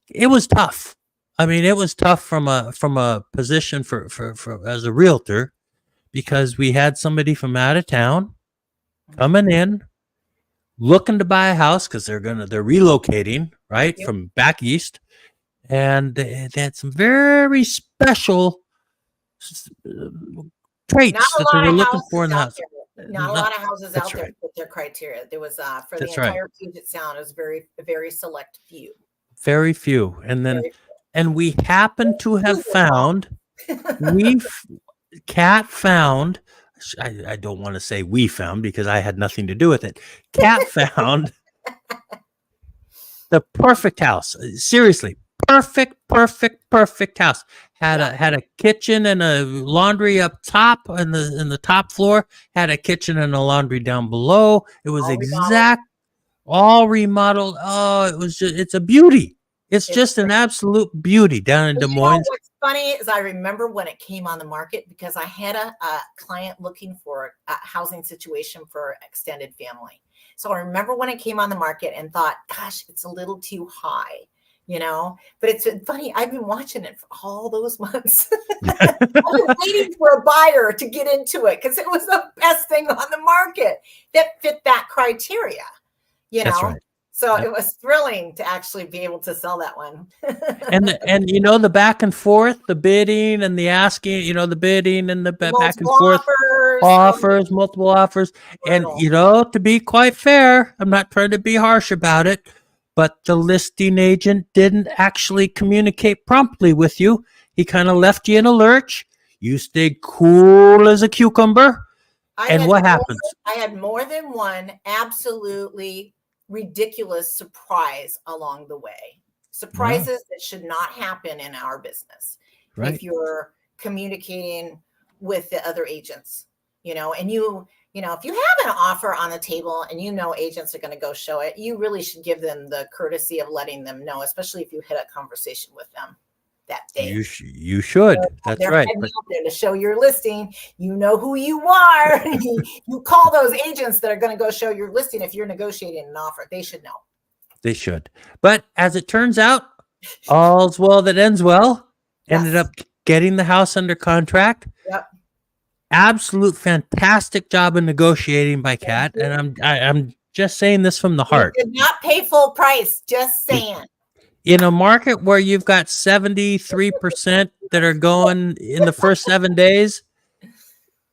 It was tough. I mean, it was tough from a position for as a realtor, because we had somebody from out of town coming in, looking to buy a house because they're relocating, right? Yep. From back east, and they had some very special traits that they were looking for in the house. Not a lot of houses out there with their criteria. There was for the entire Puget Sound, it was a very select few. Very few, and we happen to have found. Kat found. I don't want to say we found because I had nothing to do with it. Kat found the perfect house. Seriously, perfect house. Had a kitchen and a laundry up top in the top floor. Had a kitchen and a laundry down below. It was all remodeled. Oh, it's a beauty. It's just an absolute beauty down in Des Moines. What's funny is I remember when it came on the market, because I had a client looking for a housing situation for extended family. So I remember when it came on the market and thought, gosh, it's a little too high, but it's funny. I've been watching it for all those months. I've been waiting for a buyer to get into it because it was the best thing on the market that fit that criteria, That's right. So it was thrilling to actually be able to sell that one. and the back and forth, the bidding and the asking, the bidding and the back and forth offers, multiple offers. And, to be quite fair, I'm not trying to be harsh about it, but the listing agent didn't actually communicate promptly with you. He kind of left you in a lurch. You stayed cool as a cucumber. And what happens? I had more than one absolutely ridiculous surprise along the way. Surprises that should not happen in our business. Right. If you're communicating with the other agents, and if you have an offer on the table and agents are going to go show it, you really should give them the courtesy of letting them know, especially if you hit a conversation with them. that day. You should. That's They're right. heading out there to show your listing. You know who you are. You call those agents that are going to go show your listing if you're negotiating an offer. They should know. They should. But as it turns out, all's well that ends well. Ended Yes. up getting the house under contract. Yep. Absolute fantastic job in negotiating by Kat, and I'm just saying this from the heart. You did not pay full price. Just saying. In a market where you've got 73% that are going in the first 7 days,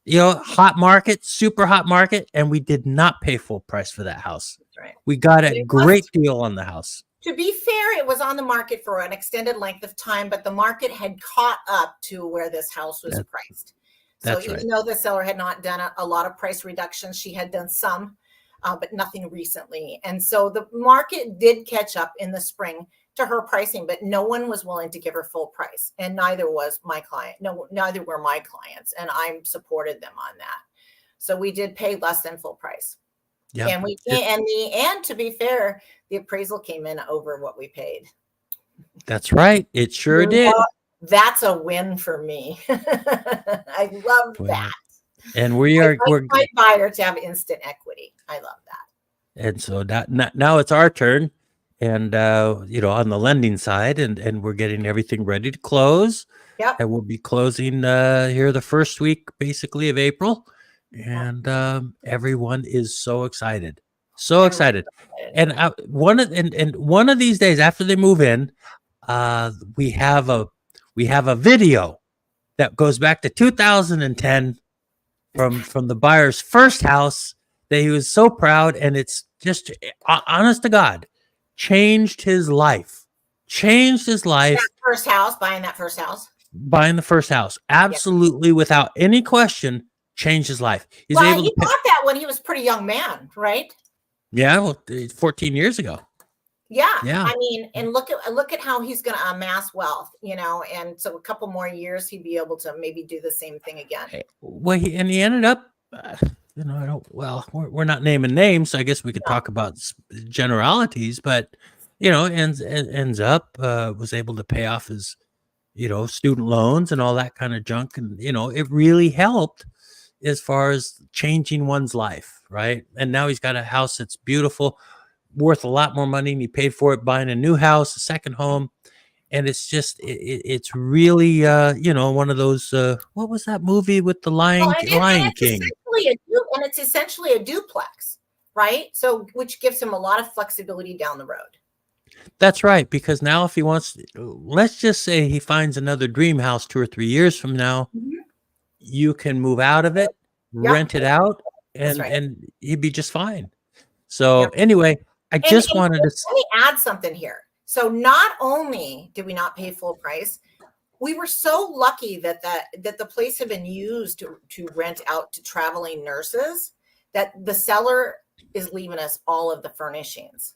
hot market, super hot market, and we did not pay full price for that house. That's right. We got a great deal on the house. To be fair, it was on the market for an extended length of time, but the market had caught up to where this house was priced. So even though the seller had not done a lot of price reductions, she had done some, but nothing recently. And so the market did catch up in the spring to her pricing, but no one was willing to give her full price. And neither was my client. No, neither were my clients. And I supported them on that. So we did pay less than full price. Yeah. And to be fair, the appraisal came in over what we paid. That's right. It sure did. That's a win for me. I love that. And we're my buyer to have instant equity. I love that. And so now it's our turn. And on the lending side, and we're getting everything ready to close. Yep. And we'll be closing here the first week basically of April. And everyone is so excited. So excited. And one of these days after they move in, we have a video that goes back to 2010 from the buyer's first house that he was so proud, and it's just honest to God, changed his life. Buying that first house, absolutely, without any question, changed his life. He bought that when he was a pretty young man, right? Yeah, well, 14 years ago. Yeah. I mean, and look at how he's going to amass wealth, and so a couple more years he'd be able to maybe do the same thing again. Well, he ended up, we're not naming names, so I guess we could talk about generalities, but ends up was able to pay off his student loans and all that kind of junk, and it really helped as far as changing one's life, right? And now he's got a house that's beautiful, worth a lot more money, and he paid for it buying a new house, a second home. And it's just it's really one of those what was that movie with the Lion King? And it's essentially a duplex, right? So which gives him a lot of flexibility down the road. That's right, because now if he wants, let's just say he finds another dream house 2 or 3 years from now, you can move out of it, rent it out, and he'd be just fine. So anyway, I just wanted to let me add something here. So not only did we not pay full price, we were so lucky that the place had been used to rent out to traveling nurses that the seller is leaving us all of the furnishings.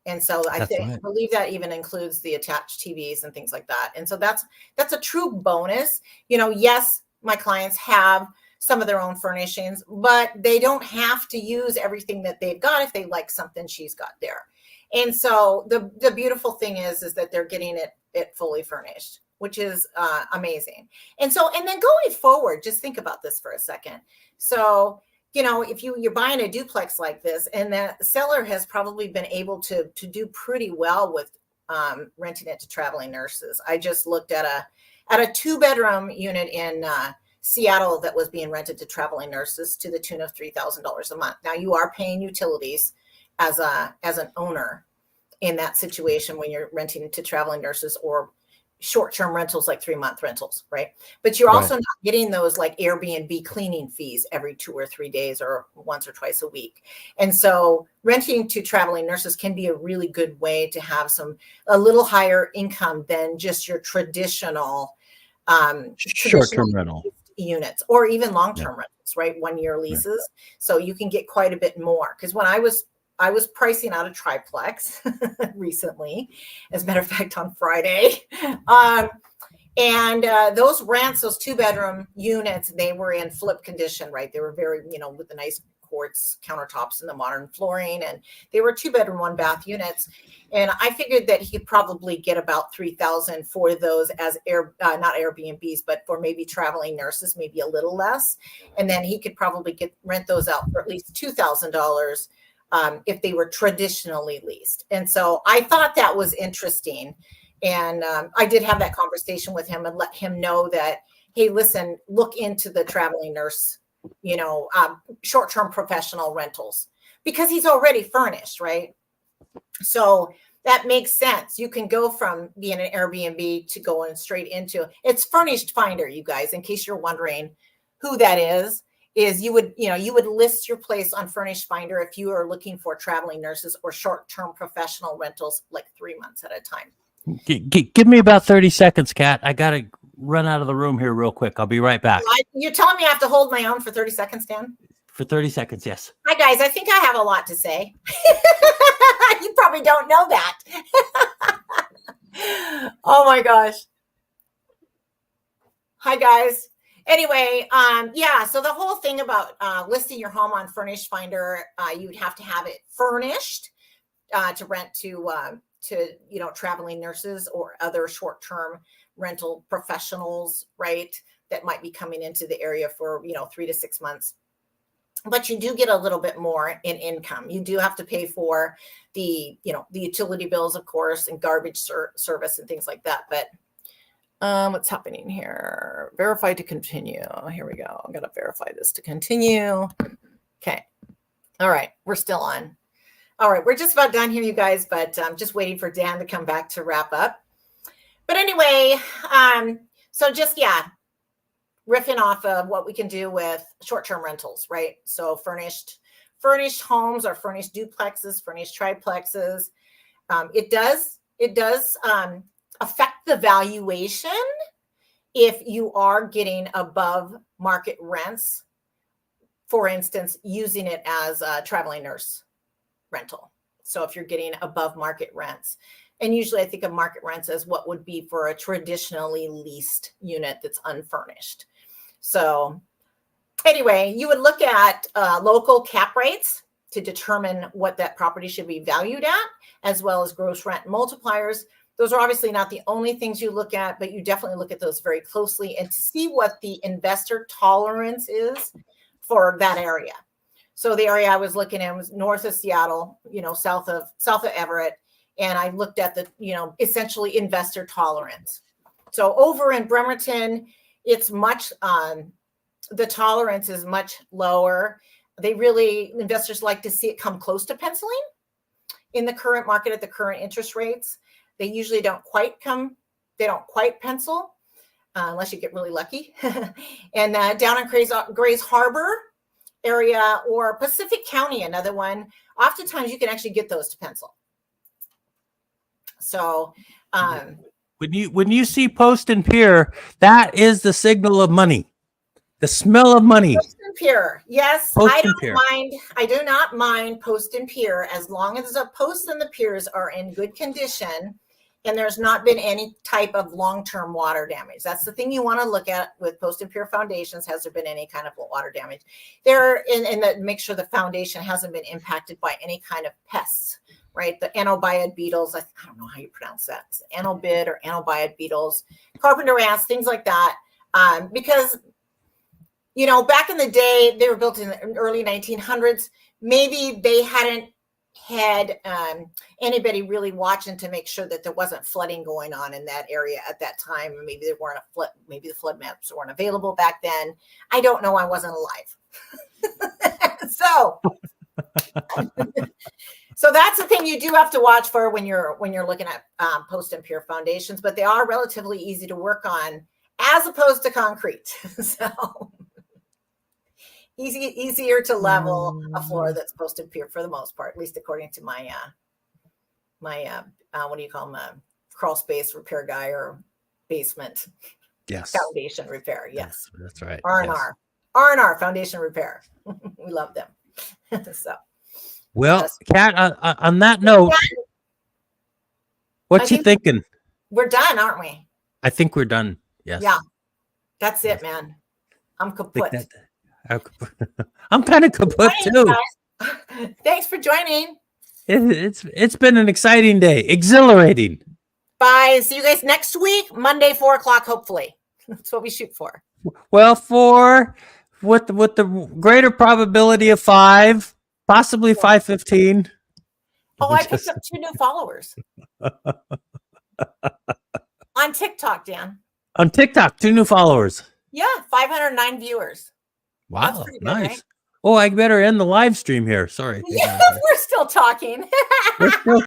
And so I believe that even includes the attached TVs and things like that. And so that's a true bonus. Yes, my clients have some of their own furnishings, but they don't have to use everything that they've got if they like something she's got there. And so the beautiful thing is that they're getting it fully furnished, which is amazing. And then going forward, just think about this for a second. So, if you're buying a duplex like this, and the seller has probably been able to do pretty well with renting it to traveling nurses. I just looked at a 2-bedroom unit in Seattle that was being rented to traveling nurses to the tune of $3,000 a month. Now you are paying utilities as an owner in that situation when you're renting to traveling nurses or short-term rentals like 3-month rentals, right? But you're also not getting those like Airbnb cleaning fees every 2 or 3 days or once or twice a week. And so renting to traveling nurses can be a really good way to have a little higher income than just your traditional short-term rental units or even long-term rentals, right? 1-year leases. Right. So you can get quite a bit more. Because when I was pricing out a triplex recently, as a matter of fact, on Friday. And those rents, those 2-bedroom units, they were in flip condition, right? They were very, with a nice quartz countertops and the modern flooring, and they were 2-bedroom, 1-bath units. And I figured that he could probably get about $3,000 for those as not Airbnbs, but for maybe traveling nurses, maybe a little less. And then he could probably rent those out for at least $2,000 if they were traditionally leased. And so I thought that was interesting. And I did have that conversation with him and let him know that, hey, listen, look into the traveling nurse, short-term professional rentals, because he's already furnished, right? So that makes sense. You can go from being an Airbnb to going straight into it's Furnished Finder, you guys, in case you're wondering who that is you would list your place on Furnished Finder if you are looking for traveling nurses or short-term professional rentals, like 3 months at a time. Give me about 30 seconds, Kat. I got to run out of the room here real quick. I'll be right back. You're telling me I have to hold my own for 30 seconds, Dan? For 30 seconds, yes. Hi, guys. I think I have a lot to say. You probably don't know that. Oh, my gosh. Hi, guys. Anyway, so the whole thing about listing your home on Furnished Finder, you would have to have it furnished to rent to traveling nurses or other short-term rental professionals, right? That might be coming into the area for, 3 to 6 months. But you do get a little bit more in income. You do have to pay for the utility bills, of course, and garbage service and things like that. But what's happening here? Verify to continue. Here we go. I'm going to verify this to continue. Okay. All right. We're still on. All right. We're just about done here, you guys, but I'm just waiting for Dan to come back to wrap up. But anyway, so just, riffing off of what we can do with short-term rentals, right? So furnished homes or furnished duplexes, furnished triplexes. It does affect the valuation if you are getting above market rents, for instance, using it as a traveling nurse rental. So if you're getting above market rents, and usually I think of market rents as what would be for a traditionally leased unit that's unfurnished. So anyway, you would look at local cap rates to determine what that property should be valued at, as well as gross rent multipliers. Those are obviously not the only things you look at, but you definitely look at those very closely and to see what the investor tolerance is for that area. So the area I was looking at was north of Seattle, south of Everett. And I looked at the, essentially investor tolerance. So over in Bremerton, it's much, the tolerance is much lower. Investors like to see it come close to penciling in the current market at the current interest rates. They usually don't quite pencil unless you get really lucky. And down in Grays Harbor area or Pacific County, another one, oftentimes you can actually get those to pencil. So, when you see Post and Pier, that is the signal of money, the smell of money. Post and Pier, yes, Post I and don't Pier. mind. I do not mind Post and Pier as long as the posts and the piers are in good condition, and there's not been any type of long-term water damage. That's the thing you want to look at with Post and Pier foundations. Has there been any kind of water damage? Make sure the foundation hasn't been impacted by any kind of pests. Right, the Anobiid beetles. I don't know how you pronounce that. It's Anobid or Anobiid beetles, carpenter ants, things like that. Because back in the day, they were built in the early 1900s. Maybe they hadn't had anybody really watching to make sure that there wasn't flooding going on in that area at that time. Maybe there weren't maybe the flood maps weren't available back then. I don't know. I wasn't alive. So that's the thing you do have to watch for when you're looking at Post and Pier foundations, but they are relatively easy to work on as opposed to concrete. So easier to level a floor that's Post and Pier for the most part, at least according to my what do you call them, crawl space repair guy or basement foundation repair. Yes, that's right. R&R foundation repair. We love them. So. Well, Kat, on that note, what you thinking? We're done, aren't we? I think we're done. Yes. Yeah. That's it, man. I'm kaput. I'm kind of kaput Joining, too. guys. Thanks for joining. It's been an exciting day, exhilarating. Bye. See you guys next week, Monday, 4 o'clock, hopefully. That's what we shoot for. Well, with the greater probability of 5, possibly 5:15. Oh, I picked up 2 new followers on TikTok, Dan. On TikTok, 2 new followers. Yeah, 509 viewers. That's Wow, pretty good, nice. right? Oh, I better end the live stream here. Sorry. Yeah, we're still talking. We're still